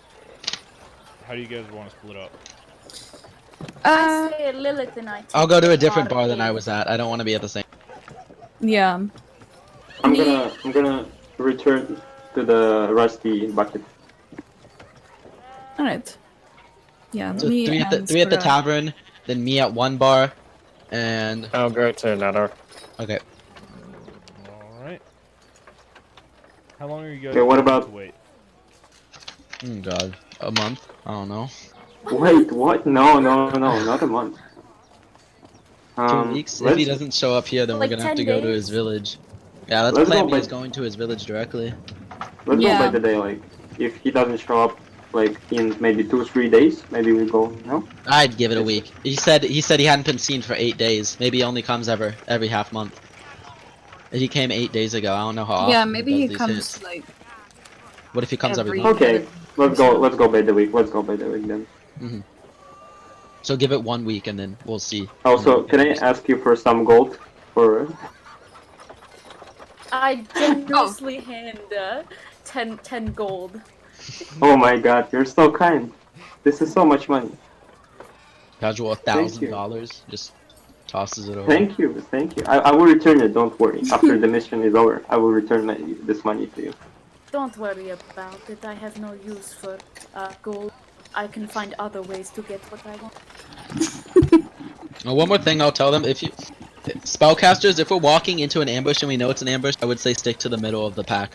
S3: do you guys want to split up?
S5: I say Lilith and I.
S6: I'll go to a different
S5: take
S6: bar than I
S5: in.
S6: was at. I don't want to be at the same.
S4: Yeah.
S2: I'm gonna return to the rusty bucket.
S4: Alright. Yeah.
S6: So
S4: me
S6: 3 at the
S4: and
S6: 3 at the
S4: Skara.
S6: tavern, then me at 1 bar, and
S1: I'll go to another.
S6: okay.
S3: Alright. How long are you guys
S2: Okay, what
S3: going
S2: about-
S3: to wait?
S6: Oh god, a month? I don't know.
S2: Wait, what? No, not a month.
S6: 2 weeks. If he
S2: let's-
S6: doesn't show up here, then
S5: Like
S6: we're gonna have
S5: 10
S6: to go to
S5: days?
S6: his village. Yeah, that's
S2: Let's
S6: plan
S2: go
S6: B
S2: by-
S6: is going to his village directly.
S2: Let's
S4: Yeah.
S2: go by the day. Like, if he doesn't show up, like in maybe 2-3 days, maybe we go. No.
S6: I'd give it a week. He said he hadn't been seen for 8 days. Maybe he only comes every half month. He came 8 days ago. I don't know how often
S4: Yeah, maybe
S6: does
S4: he
S6: these
S4: comes
S6: hits.
S4: like
S6: What if he comes every
S4: every-
S6: month?
S2: Okay, let's go by the week. Let's go by the week then.
S6: So give it 1 week and then we'll see.
S2: Also, can I ask you for some gold for?
S5: I generously hand 10 gold.
S2: Oh my God, you're so kind. This is so much money.
S6: Casual
S2: Thank you.
S6: $1,000. Just tosses it over.
S2: Thank you, thank you. I will return it. Don't worry. After the mission is over, I will return this money to you.
S5: Don't worry about it. I have no use for gold. I can find other ways to get what I want.
S6: One more thing I'll tell them, if you spellcasters, if we're walking into an ambush and we know it's an ambush, I would say stick to the middle of the pack.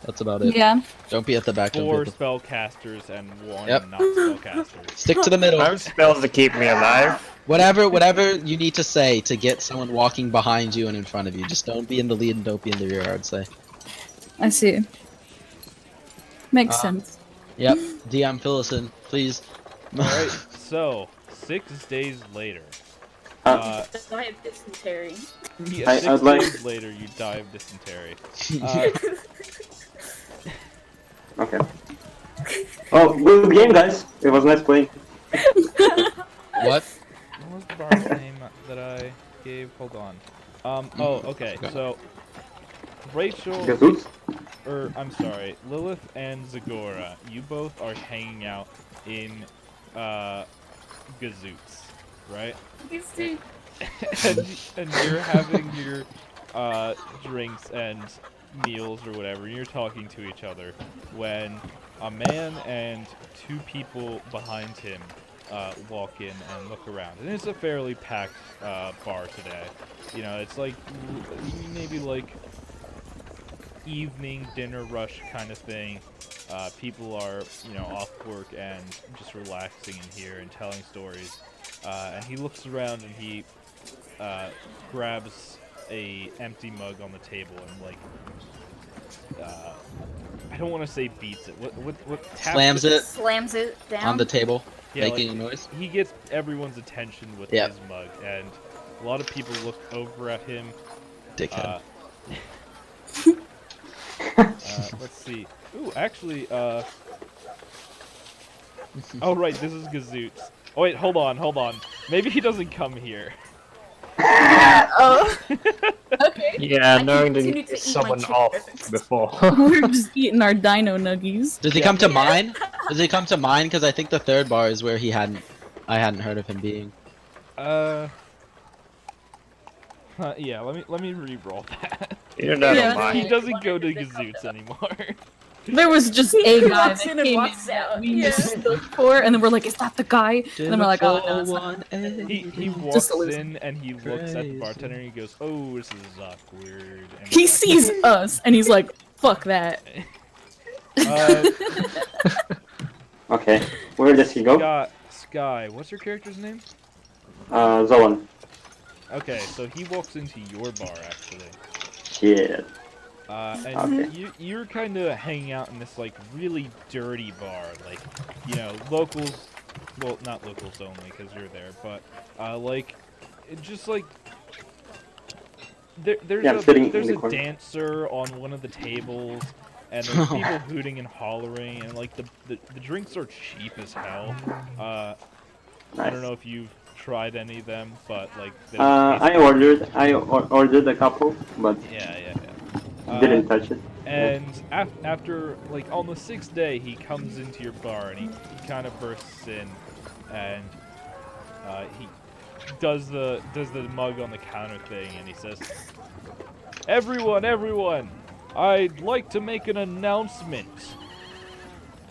S6: That's about it.
S4: Yeah.
S6: Don't be at the back. Don't be
S3: 4
S6: at the...
S3: spellcasters and 1
S6: Yep.
S3: not spellcaster.
S6: Stick to the middle.
S1: I have spells to keep me alive.
S6: Whatever you need to say to get someone walking behind you and in front of you. Just don't be in the lead and don't be in the rear, I'd say.
S4: I see. Makes sense.
S6: Yep. DM, fill us in, please.
S3: Alright, so 6 days later.
S5: I have dysentery.
S3: Yeah, 6
S2: I'd like-
S3: days later, you die of dysentery.
S2: Okay. Oh, good game, guys. It was nice playing.
S6: What?
S3: What was the bard's name that I gave? Hold on. Oh, okay. So, Rachel,
S2: Gazoots?
S3: I'm sorry, Lilith and Zagora, you both are hanging out in, Gazoots, right? and you're having your, drinks and meals or whatever, and you're talking to each other when a man and 2 people behind him walk in and look around. And it's a fairly packed bar today. You know, it's like maybe like evening dinner rush kind of thing. People are, you know, off work and just relaxing in here and telling stories. And he looks around and he grabs a empty mug on the table and like I don't want to say beats it. What taps
S6: Slams it
S5: Slams it down.
S6: on the table,
S3: Yeah,
S6: making
S3: like,
S6: a noise.
S3: He gets everyone's attention with
S6: Yep.
S3: his mug, and a lot of people look over at him.
S6: Dickhead.
S3: Let's see. Ooh, actually, oh right, this is Gazoots. Oh wait, hold on. Maybe he doesn't come here.
S5: Oh. Okay.
S1: Yeah,
S5: I
S1: knowing
S5: continue
S1: that
S5: to eat my
S1: someone
S5: chicken
S1: off
S5: nuggets.
S1: before.
S4: We're just eating our dino nuggies.
S6: Does he come to mine? Does he come to mine? Because I think the 3rd bar is where I hadn't heard of him being.
S3: Yeah, let me re-roll that.
S1: You're not
S4: Yeah.
S1: on mine.
S3: He doesn't go to Gazoots anymore.
S4: There was just a guy
S5: walks
S4: that
S5: in and
S4: came
S5: walks
S4: in that
S5: out,
S4: we
S5: yeah.
S4: mistook for, and then we're like, is that the guy? And then we're like, oh, no, it's not.
S3: He walks
S4: Just a loser.
S3: in and he looks at the bartender and he goes, "Oh, this is awkward." And
S4: He
S3: he's like,
S4: sees us, and he's like, fuck that.
S2: Okay. Where does he go?
S3: Sky, what's your character's name?
S2: Zolan.
S3: Okay, so he walks into your bar actually.
S2: Shit.
S3: And
S2: Okay.
S3: you're kind of hanging out in this like really dirty bar, like, you know, locals, well, not locals only because you're there, but like, it just like there's
S2: Yeah, I'm sitting in
S3: there's
S2: the
S3: a
S2: corner.
S3: dancer on one of the tables, and there's people hooting and hollering, and like the drinks are cheap as hell. I
S2: Nice.
S3: don't know if you've tried any of them, but like they're
S2: I
S3: basically-
S2: ordered a couple, but
S3: yeah.
S2: didn't touch it.
S3: And after, like, on the 6th day, he comes into your bar and he kind of bursts in, and he does the mug on the counter thing, and he says, "Everyone, I'd like to make an announcement."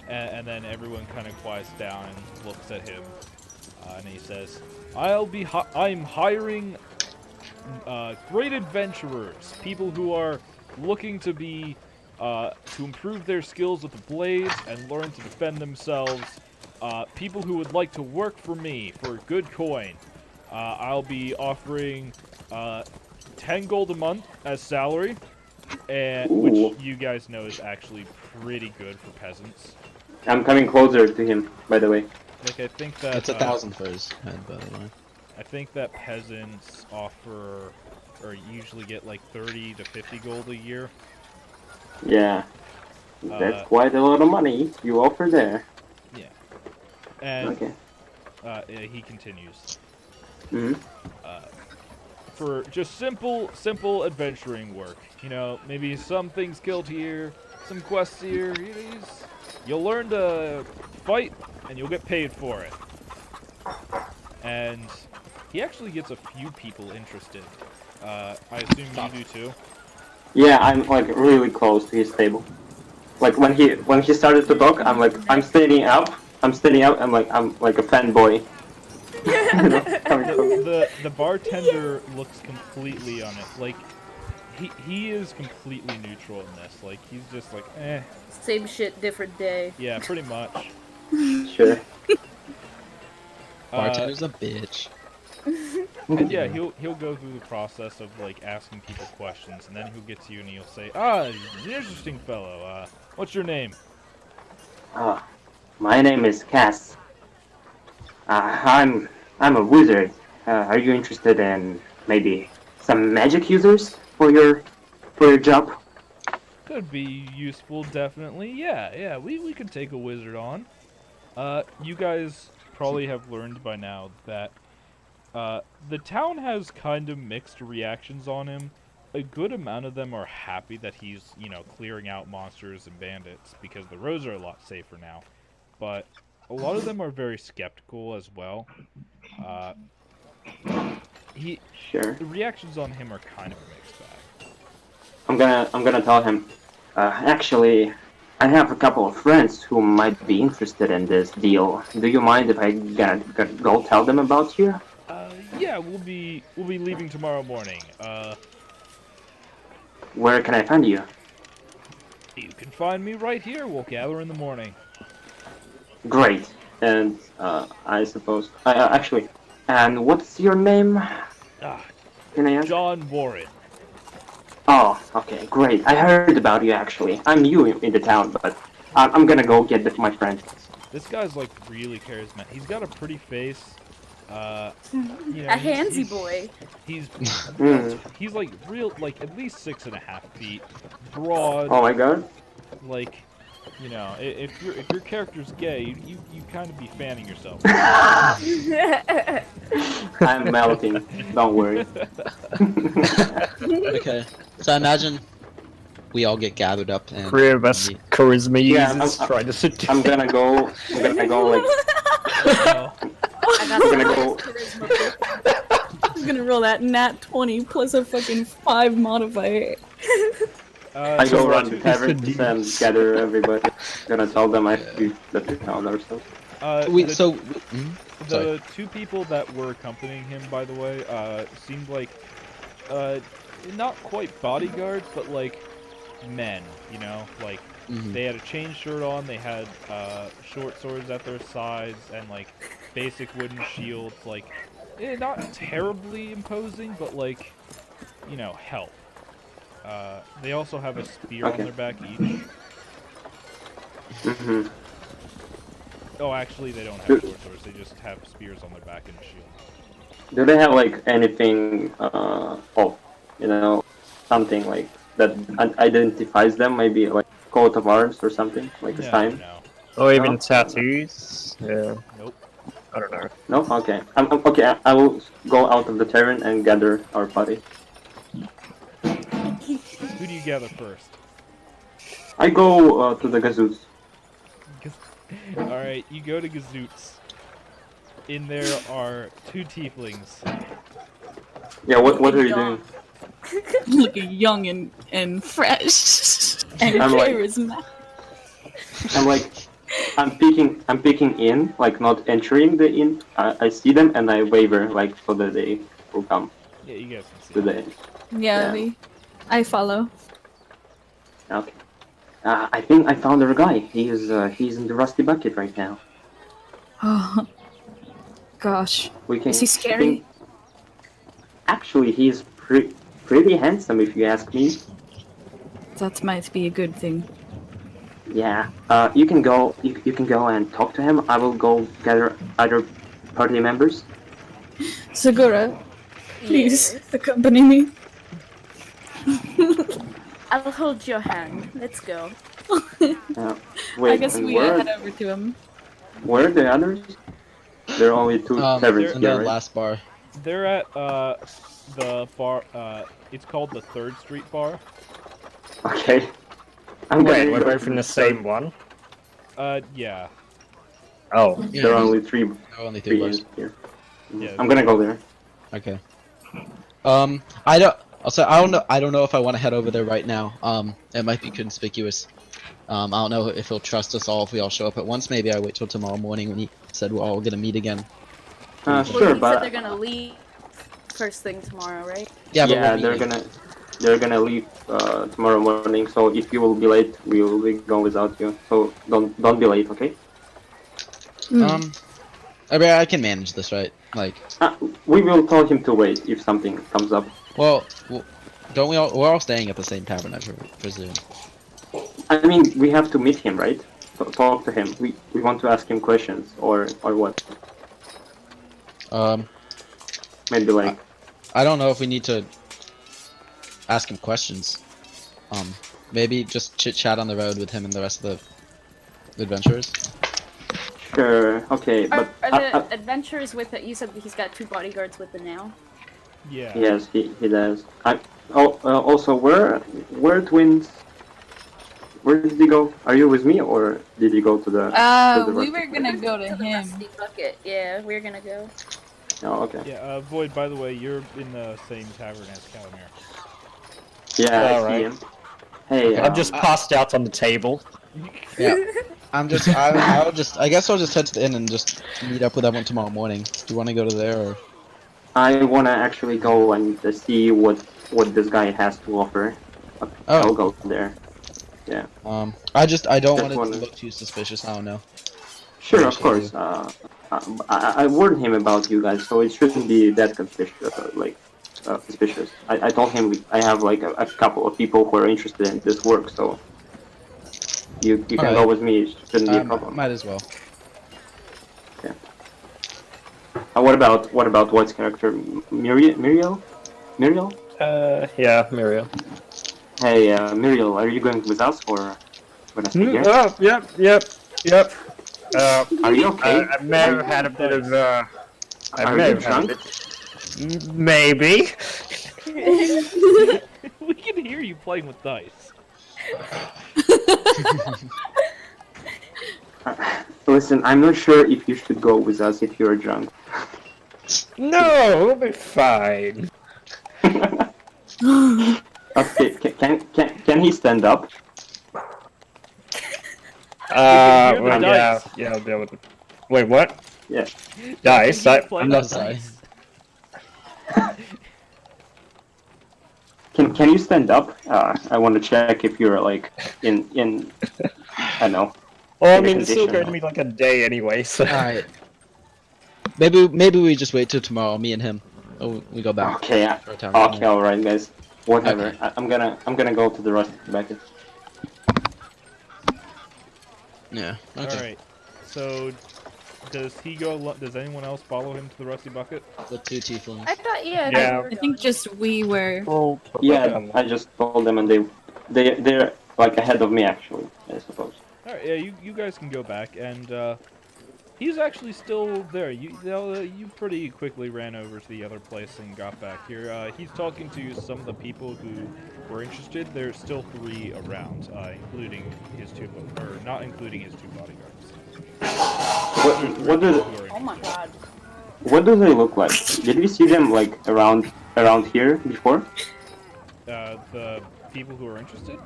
S3: And then everyone kind of quiets down and looks at him, and he says, "I'm hiring great adventurers, people who are looking to be to improve their skills with the blades and learn to defend themselves. People who would like to work for me for good coin. I'll be offering 10 gold a month as salary, which you guys know is actually pretty good for peasants.
S2: I'm coming closer to him, by the way.
S3: Like, I think that
S6: That's 1,000 for his head, by the way.
S3: I think that peasants offer or usually get like 30 to 50 gold a year.
S2: Yeah. That's quite a lot of money you offer there.
S3: Yeah. And
S2: Okay.
S3: he continues.
S2: Hmm.
S3: For just simple adventuring work. You know, maybe some things killed here, some quests here. You'll learn to fight, and you'll get paid for it. And he actually gets a few people interested. I assume you do too.
S2: Yeah, I'm like really close to his table. Like when he started to talk, I'm standing up. I'm like a fanboy. You know, coming from-
S3: The bartender looks completely on it. Like he is completely neutral in this. Like he's just like, eh.
S5: Same shit, different day.
S3: Yeah, pretty much.
S2: Sure.
S6: Bartender's a bitch.
S3: And yeah, he'll go through the process of like asking people questions, and then he'll get to you and he'll say, "Ah, you're an interesting fellow. What's your name?"
S2: My name is Cass. I'm a wizard. Are you interested in maybe some magic users for your job?
S3: Could be useful, definitely. Yeah, we could take a wizard on. You guys probably have learned by now that the town has kind of mixed reactions on him. A good amount of them are happy that he's, clearing out monsters and bandits because the roads are a lot safer now. But a lot of them are very skeptical as well.
S2: Sure.
S3: The reactions on him are kind of a mixed bag.
S2: I'm gonna tell him. Actually, I have a couple of friends who might be interested in this deal. Do you mind if I go tell them about you?
S3: Yeah, we'll be leaving tomorrow morning.
S2: Where can I find you?
S3: You can find me right here. We'll gather in the morning.
S2: Great. And I suppose actually, and what's your name? Can I ask?
S3: John Warren.
S2: Oh, okay, great. I heard about you actually. I'm new in the town, but I'm gonna go get my friend.
S3: This guy's like really charismatic. He's got a pretty face.
S5: A handsy boy.
S3: He's like real, like at least 6.5 feet, broad.
S2: Oh my god.
S3: Like, if your character's gay, you kind of be fanning yourself.
S2: I'm melting. Don't worry.
S6: Okay, so I imagine we all get gathered up and
S1: Three of us charisma
S2: Yeah,
S1: users try to seduce.
S2: I'm gonna go like.
S5: I
S2: I'm gonna go.
S4: I'm gonna roll that nat 20 plus a fucking 5 modifier.
S2: I go around the tavern
S1: seduce.
S2: and gather everybody. Gonna tell them we found ourselves.
S3: The two people that were accompanying him, by the way, seemed like not quite bodyguards, but like men. Like they had a chain shirt on, they had short swords at their sides, and like basic wooden shields. Like not terribly imposing, but like help. They also have a spear on their back each. Oh, actually, they don't have short swords. They just have spears on their back and a shield.
S2: Do they have like anything, something like that identifies them? Maybe like coat of arms or something, like a sign?
S3: No.
S1: Or even
S2: No?
S1: tattoos. Yeah.
S3: Nope.
S1: I don't know.
S2: No? Okay. Okay, I will go out of the tavern and gather our party.
S3: Who do you gather first?
S2: I go to the Gazoots.
S3: Alright, you go to Gazoots. In there are 2 tieflings.
S2: Yeah, what are you doing?
S4: Looking young and fresh and
S2: I'm like-
S4: charismatic.
S2: I'm peeking in, like not entering the inn. I see them and I waver, like so that they will come
S3: Yeah, you guys can see.
S2: to the inn.
S4: Yeah,
S2: Yeah.
S4: I follow.
S2: Okay. I think I found our guy. He's in the rusty bucket right now.
S4: Oh, gosh.
S2: We can.
S4: Is he scary?
S2: Actually, he's pretty handsome, if you ask me.
S4: That might be a good thing.
S2: Yeah. You can go. You can go and talk to him. I will go gather other party members.
S4: Segura, please accompany me.
S5: I'll hold your hand. Let's go.
S2: Wait,
S4: I guess
S2: and
S4: we
S2: where,
S4: head over to him.
S2: where are the others? There are only two taverns
S6: in
S2: here,
S6: the
S2: right?
S6: last bar.
S3: They're at the bar. It's called the 3rd Street Bar.
S2: Okay. I'm
S1: Wait,
S2: gonna
S1: we're
S2: go
S1: both
S2: to
S1: in the
S2: third-
S1: same one?
S3: Yeah.
S1: Oh.
S6: Yeah,
S2: There are only three
S6: there are only 3 bars.
S2: inns here.
S3: Yeah,
S2: I'm gonna go there.
S6: Okay. I don't. Also, I don't know if I want to head over there right now. It might be conspicuous. I don't know if he'll trust us all if we all show up at once. Maybe I wait till tomorrow morning when he said we're all gonna meet again.
S5: Well,
S2: Sure,
S5: he said
S2: but
S5: they're gonna leave first thing tomorrow, right?
S6: Yeah, but
S2: yeah,
S6: we're
S2: they're gonna leave tomorrow morning. So if you will be late, we will be going without you. So don't be late, okay?
S6: I mean, I can manage this, right? Like,
S2: We will tell him to wait if something comes up.
S6: well, don't we all? We're all staying at the same tavern, I presume.
S2: I mean, we have to meet him, right? Talk to him. We want to ask him questions or what? Maybe like
S6: I don't know if we need to ask him questions. Maybe just chit chat on the road with him and the rest of the adventurers.
S2: sure, okay, but
S5: Are the adventurers with it? You said he's got 2 bodyguards with him now.
S3: Yeah.
S2: yes, he does. Also, where twins? Where did he go? Are you with me or did he go to the? to the
S4: We
S2: rest?
S4: were gonna go to him.
S5: Rusty bucket. Yeah, we're gonna go.
S2: Oh, okay.
S3: Yeah. Void. By the way, you're in the same tavern as Calamir.
S2: Yeah, I see
S1: Alright.
S2: him. Hey,
S1: I'm just passed out on the table.
S6: Yeah. I guess I'll just head to the inn and just meet up with everyone tomorrow morning. Do you want to go to there or?
S2: I wanna actually go and see what this guy has to offer. I'll go there. Yeah.
S6: I don't want it
S2: wanna-
S6: to look too suspicious. I don't know.
S2: Sure, of course. I warned him about you guys, so it shouldn't be that suspicious. Suspicious. I told him I have like a couple of people who are interested in this work, so you can
S6: Alright.
S2: go with me. It shouldn't be a problem.
S6: Might as well.
S2: What about White's character, Muriel? Muriel?
S1: Yeah, Muriel.
S2: Hey, Muriel, are you going with us or gonna stay here?
S1: Oh, yep.
S2: Are you okay?
S1: I may have had a bit of, I
S2: Are
S1: may
S2: you
S1: have had a
S2: drunk?
S1: bit. Maybe.
S3: We can hear you playing with dice.
S2: Listen, I'm not sure if you should go with us if you're drunk.
S1: No, we'll be fine.
S2: Okay, can he stand up?
S3: hear the
S1: Well,
S3: dice.
S1: yeah, I'll deal with it. Wait, what?
S2: Yeah.
S1: Dice?
S3: You
S1: I'm
S3: playing
S1: not
S3: with
S6: sorry.
S3: dice.
S2: Can you stand up? I want to check if you're like in I don't know.
S1: Well, I
S2: in a
S1: mean, it's still
S2: condition.
S1: going to be like a day anyway, so.
S6: Alright. Maybe we just wait till tomorrow, me and him. Oh, we go back.
S2: Okay,
S6: to our town.
S2: okay, all right, guys. Whatever.
S6: Okay.
S2: I'm gonna go to the rest of the bucket.
S6: Yeah. Okay.
S3: All right. So, does he go? Does anyone else follow him to the Rusty Bucket?
S6: The 2 tieflings.
S5: I thought, yeah.
S1: Yeah.
S5: they were
S4: I think
S5: going.
S4: just we were.
S1: Oh,
S2: Yeah, I just told them, and they're like ahead of me actually, I suppose.
S3: All right. Yeah. You guys can go back, and he's actually still there. You pretty quickly ran over to the other place and got back here. He's talking to some of the people who were interested. There's still 3 around, including his 2, or not including his 2 bodyguards.
S2: What do
S5: Oh my god.
S2: they look like? Did we see them like around here before?
S3: The people who are interested?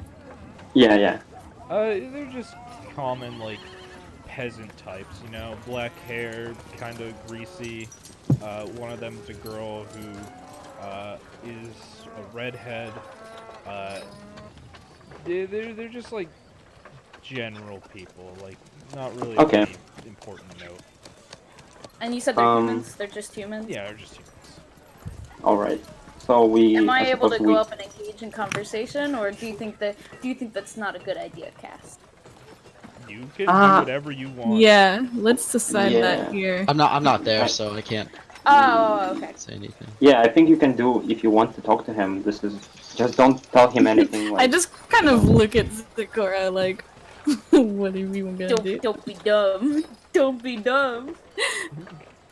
S2: Yeah.
S3: They're just common, like, peasant types, you know, black hair, kind of greasy. One of them's a girl who is a redhead. They're just like general people, like not really
S2: Okay.
S3: any important note.
S5: And you said they're humans? They're just humans?
S3: Yeah, they're just humans.
S2: All right. So we.
S5: Am I able to
S2: suppose
S5: go
S2: we-
S5: up and engage in conversation, or do you think that's not a good idea, Cass?
S3: You can do
S2: Ah.
S3: whatever you want.
S4: Yeah, let's decide
S2: Yeah.
S4: that here.
S6: I'm not there, so I can't.
S5: Oh, okay.
S6: say anything.
S2: Yeah, I think you can do if you want to talk to him. This is just don't tell him anything. Like,
S4: I just kind of look at Sakura like, what are you even gonna do?
S5: Don't be dumb. Don't be dumb.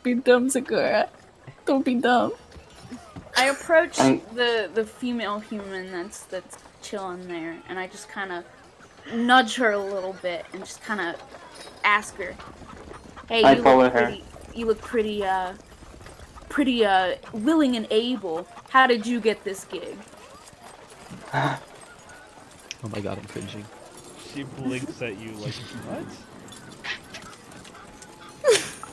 S4: Be dumb, Sakura. Don't be dumb.
S5: I approach
S2: And-
S5: the female human that's chilling there, and I just kind of nudge her a little bit and just kind of ask her, "Hey,
S2: I follow her.
S5: You look pretty willing and able. How did you get this gig?"
S6: Oh my god, I'm cringing.
S3: She blinks at you like, what?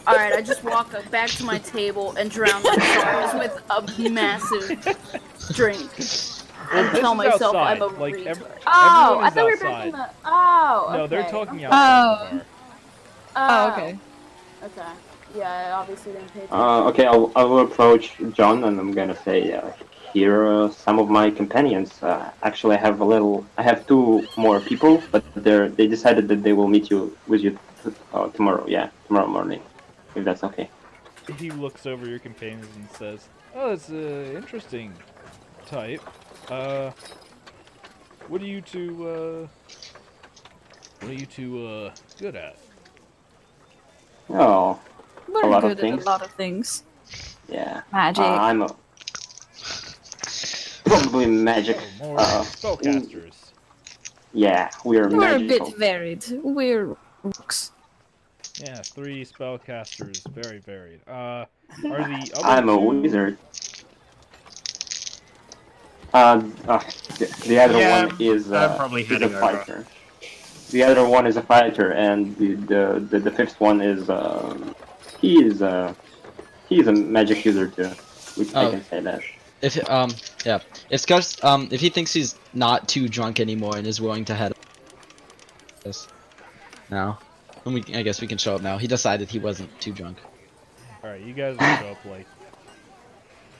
S5: Alright, I just walk back to my table and drown my sorrows with a massive drink.
S3: Well,
S5: And
S3: this
S5: tell
S3: is
S5: myself
S3: outside.
S5: I'm a
S3: Like,
S5: retard.
S3: everyone
S5: Oh, I
S3: is
S5: thought we were back
S3: outside.
S5: in the... Oh,
S3: No, they're
S5: okay.
S3: talking outside the bar.
S4: Oh, okay.
S5: Okay. Yeah, I obviously didn't pay attention.
S2: Okay, I will approach John and I'm gonna say, here are some of my companions. Actually, I have two more people, but they decided that they will meet with you tomorrow. Yeah, tomorrow morning, if that's okay.
S3: He looks over your companions and says, "Oh, that's an interesting type. What are you two good at?"
S2: Oh,
S4: We're
S2: lot of
S4: good at
S2: things.
S4: a lot of things.
S2: yeah.
S4: Magic.
S2: I'm probably magic.
S3: Oh, more spellcasters.
S2: Yeah, we are
S4: We're a
S2: magical.
S4: bit varied. We're rooks.
S3: Yeah, 3 spellcasters, very varied. Are the other
S2: I'm a
S3: two...
S2: wizard. The other
S1: Yeah,
S2: one is
S1: I'm probably
S2: is a
S1: heading over.
S2: fighter. The other one is a fighter, and the fifth one is he's a magic user too. I
S6: Oh.
S2: can say that.
S6: If yeah, it's because if he thinks he's not too drunk anymore and is willing to head this now, and I guess we can show up now. He decided he wasn't too drunk.
S3: Alright, you guys will show up late.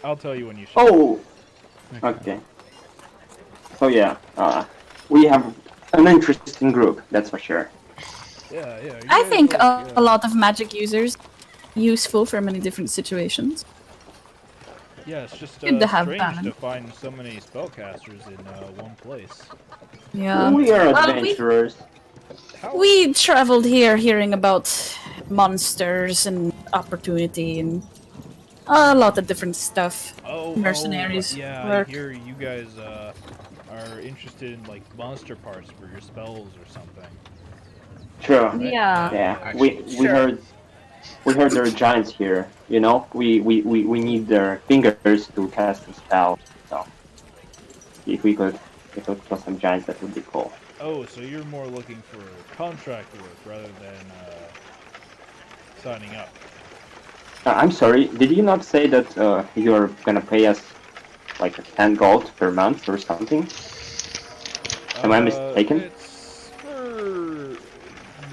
S3: I'll tell you when you show up.
S2: Oh, okay. So yeah, we have an interesting group, that's for sure.
S3: Yeah, yeah. you
S4: I
S3: guys
S4: think
S3: look,
S4: a lot of magic users useful for many different situations.
S3: Yeah, it's just
S4: Good to have
S3: strange
S4: balance.
S3: to find so many spellcasters in one place.
S4: Yeah.
S2: We are
S4: Well,
S2: adventurers.
S3: How?
S4: We traveled here hearing about monsters and opportunity and a lot of different stuff. mercenaries
S3: yeah,
S4: work.
S3: I hear you guys are interested in like monster parts for your spells or something.
S2: Sure.
S4: Yeah.
S2: Yeah, we heard there are giants here. You know, we need their fingers to cast a spell. So if we could kill some giants, that would be cool.
S3: Oh, so you're more looking for contract work rather than signing up.
S2: I'm sorry, did you not say that you're gonna pay us like 10 gold per month or something? Am I mistaken?
S3: It's for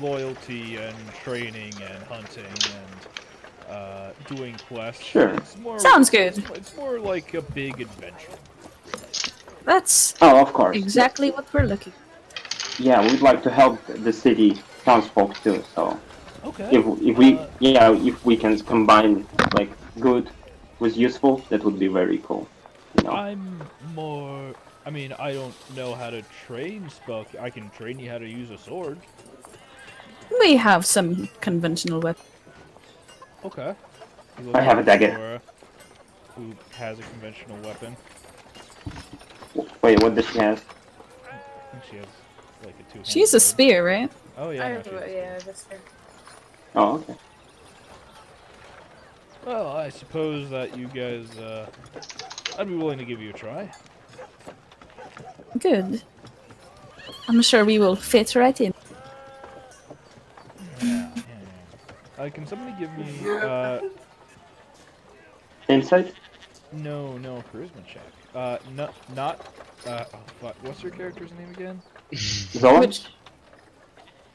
S3: loyalty and training and hunting and doing quests.
S2: Sure.
S3: It's more,
S4: Sounds good.
S3: It's more like a big adventure.
S4: That's
S2: Oh, of course.
S4: exactly what we're looking for.
S2: Yeah, we'd like to help the city townsfolk too. So
S3: Okay.
S2: if we can combine like good with useful, that would be very cool. You know.
S3: I mean, I don't know how to train spell. I can train you how to use a sword.
S4: We have some conventional weapons.
S3: Okay.
S2: I have a dagger.
S3: Laura, who has a conventional weapon.
S2: Wait, what does she have?
S3: I think she has like a two-handed
S4: She's a
S3: sword.
S4: spear, right?
S3: Oh yeah. no, she has a spear.
S5: Yeah, that's fair.
S2: Oh, okay.
S3: Well, I suppose that you guys, I'd be willing to give you a try.
S4: Good. I'm sure we will fit right in.
S3: Yeah. Can somebody give me,
S2: Insight?
S3: no, charisma check. Not, oh fuck, what's your character's name again?
S2: Zolan?
S4: Which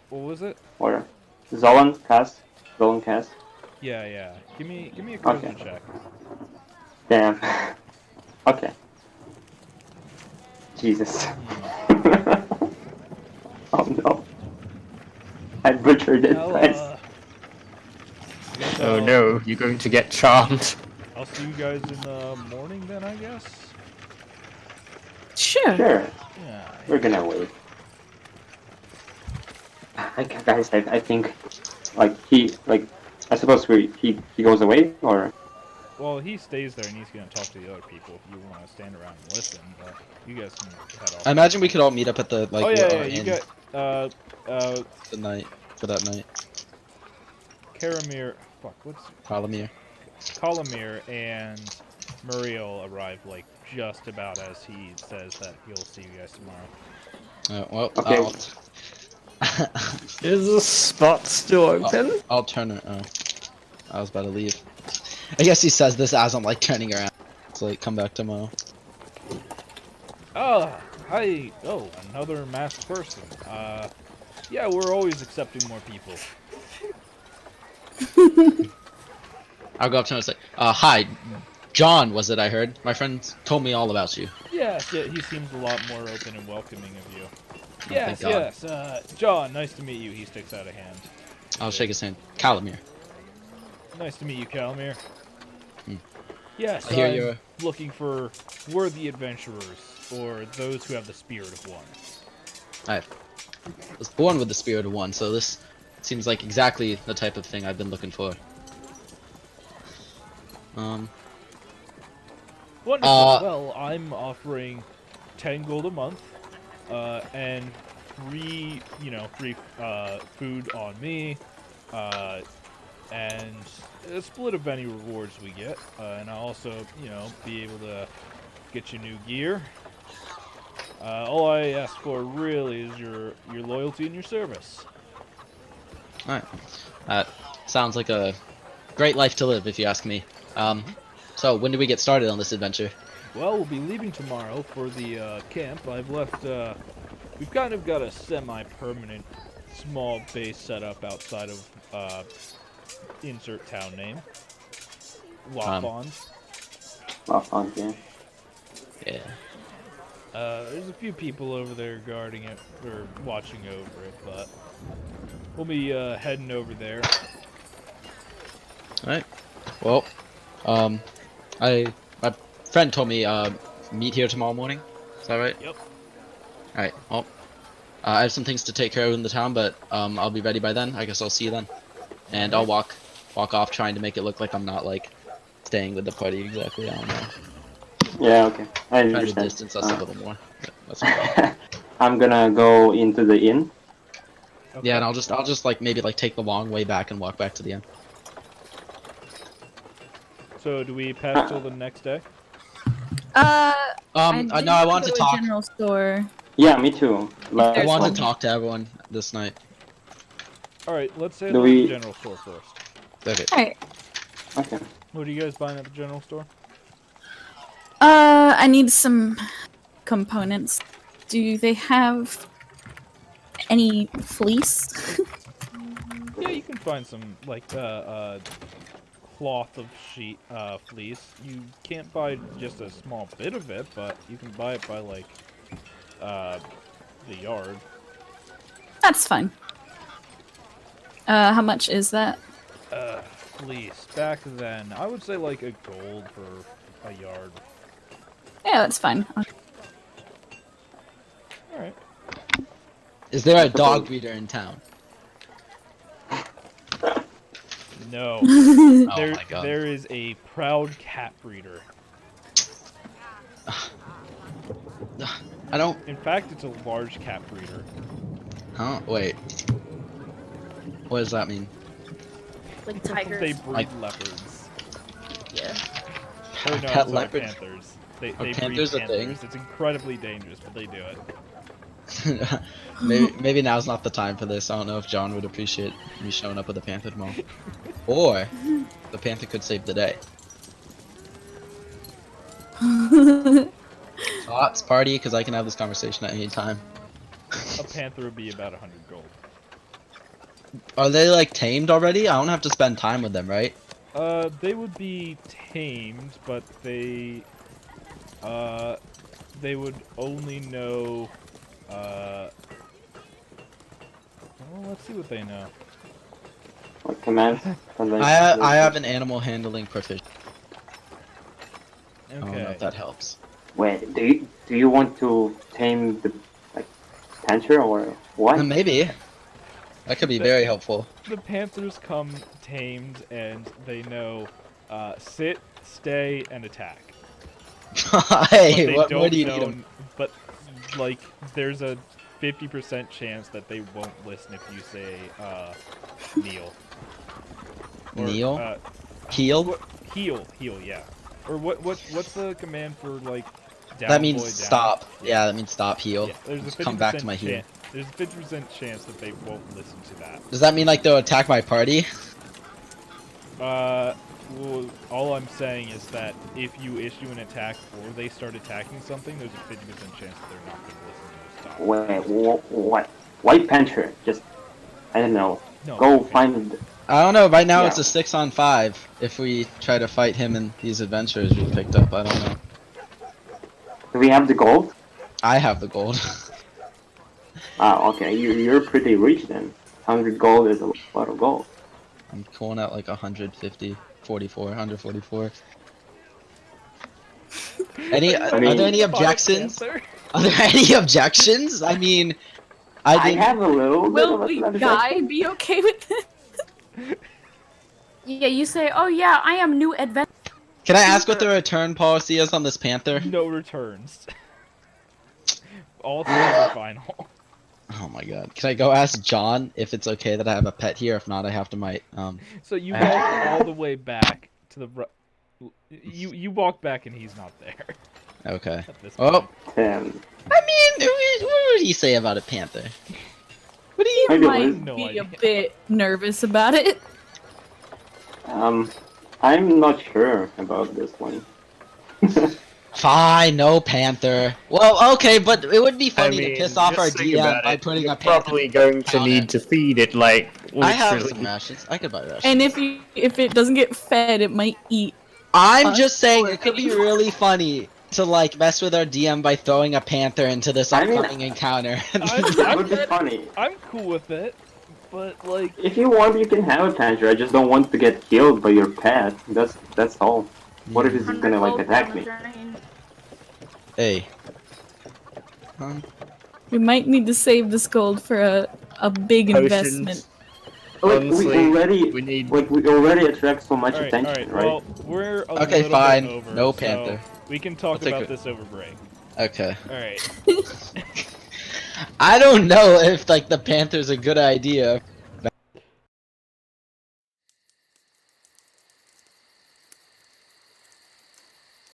S3: What was it?
S2: Or Zolan cast? Zolan cast?
S3: Yeah. Give me a charisma
S2: Okay.
S3: check.
S2: Damn. Okay. Jesus. Oh no. I butchered it
S3: Well,
S2: twice.
S1: Oh no, you're going to get charmed.
S3: I'll see you guys in the morning then, I guess.
S4: Sure.
S2: Sure,
S3: Yeah.
S2: we're gonna wait. Guys, I think, like, I suppose he goes away, or?
S3: Well, he stays there and he's gonna talk to the other people if you want to stand around and listen, but you guys can head off.
S6: I imagine we could all meet up at the like.
S3: Oh yeah,
S6: inn
S3: you got
S6: the night for that night.
S3: Karamir. Fuck, what's
S6: Palamir.
S3: Kalamir and Muriel arrive like just about as he says that he'll see you guys tomorrow.
S6: Well,
S2: Okay.
S1: Is the spot still open?
S6: I'll turn it. Oh, I was about to leave. I guess he says this as I'm like turning around. It's like come back tomorrow.
S3: Oh, hi. Oh, another masked person. Yeah, we're always accepting more people.
S6: I'll go up to him and say, hi, John, was it I heard? My friend told me all about you.
S3: Yes, yeah, he seems a lot more open and welcoming of you.
S6: Oh,
S3: Yes,
S6: thank God.
S3: yes. John, nice to meet you. He sticks out a hand.
S6: I'll shake his hand. Calamir.
S3: Nice to meet you, Kalamir.
S6: Hmm.
S3: Yes,
S6: I hear
S3: I'm
S6: you're...
S3: looking for worthy adventurers, or those who have the spirit of one.
S6: I was born with the spirit of one, so this seems like exactly the type of thing I've been looking for.
S3: Wonderful. Well, I'm offering 10 gold a month, and free food on me, and a split of any rewards we get, and I'll also, be able to get you new gear. All I ask for really is your loyalty and your service.
S6: Alright. That sounds like a great life to live, if you ask me. So when do we get started on this adventure?
S3: Well, we'll be leaving tomorrow for the camp. I've left, we've kind of got a semi-permanent small base set up outside of, insert town name. Lafond.
S2: Lafond, yeah.
S6: Yeah.
S3: There's a few people over there guarding it, or watching over it, but we'll be, heading over there.
S6: Alright. Well, my friend told me, meet here tomorrow morning. Is that right?
S3: Yep.
S6: Alright, well, I have some things to take care of in the town, but, I'll be ready by then. I guess I'll see you then. And I'll walk off trying to make it look like I'm not, like, staying with the party exactly. I don't know.
S2: Yeah, okay. I
S6: Trying to
S2: understand.
S6: distance us a little more. But that's okay.
S2: I'm gonna go into the inn.
S3: Okay.
S6: Yeah, and I'll just like maybe like take the long way back and walk back to the end.
S3: So, do we pass till the next day?
S6: No, I want to talk.
S4: General store.
S2: Yeah, me too.
S6: I
S4: There's
S6: want
S4: one.
S6: to talk to everyone this night.
S3: Alright, let's say
S2: Do
S3: the
S2: we-
S3: general store first.
S6: Okay.
S4: Alright.
S2: Okay.
S3: What are you guys buying at the general store?
S4: I need some components. Do they have any fleece?
S3: Yeah, you can find some, like, cloth of fleece. You can't buy just a small bit of it, but you can buy it by, like, the yard.
S4: That's fine. How much is that?
S3: Fleece. Back then, I would say, like, a gold for a yard.
S4: Yeah, that's fine.
S3: Alright.
S6: Is there a dog breeder in town?
S3: No.
S6: Oh
S3: there,
S6: my god.
S3: there is a proud cat breeder.
S6: I don't.
S3: In fact, it's a large cat breeder.
S6: Huh? Wait. What does that mean?
S5: Like
S3: They
S5: tigers.
S3: breed
S6: Like-
S3: leopards.
S5: Yeah.
S3: Or no,
S6: Pet
S3: sorry,
S6: leopards?
S3: panthers. They
S6: Are
S3: breed
S6: panthers a thing?
S3: panthers. It's incredibly dangerous, but they do it.
S6: maybe now's not the time for this. I don't know if John would appreciate me showing up with a panther tomorrow. Or the panther could save the day. Thoughts, party, because I can have this conversation at any time.
S3: A panther would be about 100 gold.
S6: Are they like tamed already? I don't have to spend time with them, right?
S3: They would be tamed, but they would only know, well, let's see what they know.
S2: like commands. And then
S6: I have an animal handling proficiency. I don't know
S3: Okay.
S6: if that helps.
S2: Wait, do you want to tame the like panther or what?
S6: Maybe. That could be very helpful.
S3: The panthers come tamed and they know sit, stay, and attack. But
S6: Hey,
S3: they
S6: what
S3: don't
S6: more do you
S3: know,
S6: need 'em?
S3: But like, there's a 50% chance that they won't listen if you say kneel. Or,
S6: Kneel? Heal?
S3: Heal, yeah. Or what's the command for like? Down,
S6: That means
S3: boy, down?
S6: stop. Yeah, that means stop, heal.
S3: Yeah, there's a
S6: Just
S3: 50%
S6: come back to my heal.
S3: There's a 50% chance that they won't listen to that.
S6: Does that mean like they'll attack my party?
S3: Well, all I'm saying is that if you issue an attack or they start attacking something, there's a 50% chance that they're not going to listen to the stop.
S2: Wait, what? White panther? Just I don't know.
S3: No,
S2: Go
S3: okay.
S2: find.
S6: I don't know, right now
S2: Yeah.
S6: it's a 6-on-5. If we try to fight him and these adventurers we picked up, I don't know.
S2: Do we have the gold?
S6: I have the gold.
S2: Ah, okay. You're pretty rich then. 100 gold is a lot of gold.
S6: I'm calling out like 150, 44, 144. Any, are
S2: mean-
S6: there any objections? Are there any objections? I mean, I
S2: I
S6: didn't.
S2: have a little bit
S4: Will
S2: of
S4: the
S2: an
S4: guy be okay with this?
S5: Yeah, you say, oh yeah, I am new adventure.
S6: Can I ask what the return policy is on this panther?
S3: No returns. All things are final.
S6: Oh my god. Can I go ask John if it's okay that I have a pet here? If not, I have to
S3: So you walk all the way back to the. You walk back and he's not there.
S6: Okay.
S3: At this
S6: Oh,
S3: point.
S2: 10.
S6: I mean, what would you say about a panther? What do you?
S2: Maybe
S4: Might
S2: Liz.
S3: No
S4: be
S3: idea.
S4: a bit nervous about it.
S2: I'm not sure about this one.
S6: Fine, no panther. Well, okay, but it would be
S1: I
S6: funny
S1: mean,
S6: to piss off
S1: just
S6: our
S1: think
S6: DM
S1: about
S6: by
S1: it.
S6: putting
S1: You're
S6: a panther.
S1: probably going to
S6: on
S1: need
S6: it.
S1: to feed it, like,
S6: I have
S1: literally.
S6: some rations. I could buy rations.
S4: And if it doesn't get fed, it might eat.
S6: I'm just saying it could be really funny to like mess with our DM by throwing a panther into this
S2: I mean-
S6: upcoming encounter.
S2: It would be funny.
S3: I'm cool with it, but like.
S2: If you want, you can have a panther. I just don't want to get killed by your pet. That's all. What if it's
S5: 100
S2: gonna like
S5: gold
S2: attack
S5: on the
S2: me?
S5: journey.
S6: Hey.
S4: We might need to save this gold for a big
S1: Potions.
S4: investment.
S2: Like,
S1: Honestly, we need-
S2: we already attract so much
S3: All right,
S2: attention, right?
S3: well, we're a
S6: Okay,
S3: little
S6: fine.
S3: bit over,
S6: No
S3: so
S6: panther.
S3: we can talk
S6: I'll take
S3: about
S6: it.
S3: this over break.
S6: Okay.
S3: All right.
S6: I don't know if like the panther's a good idea.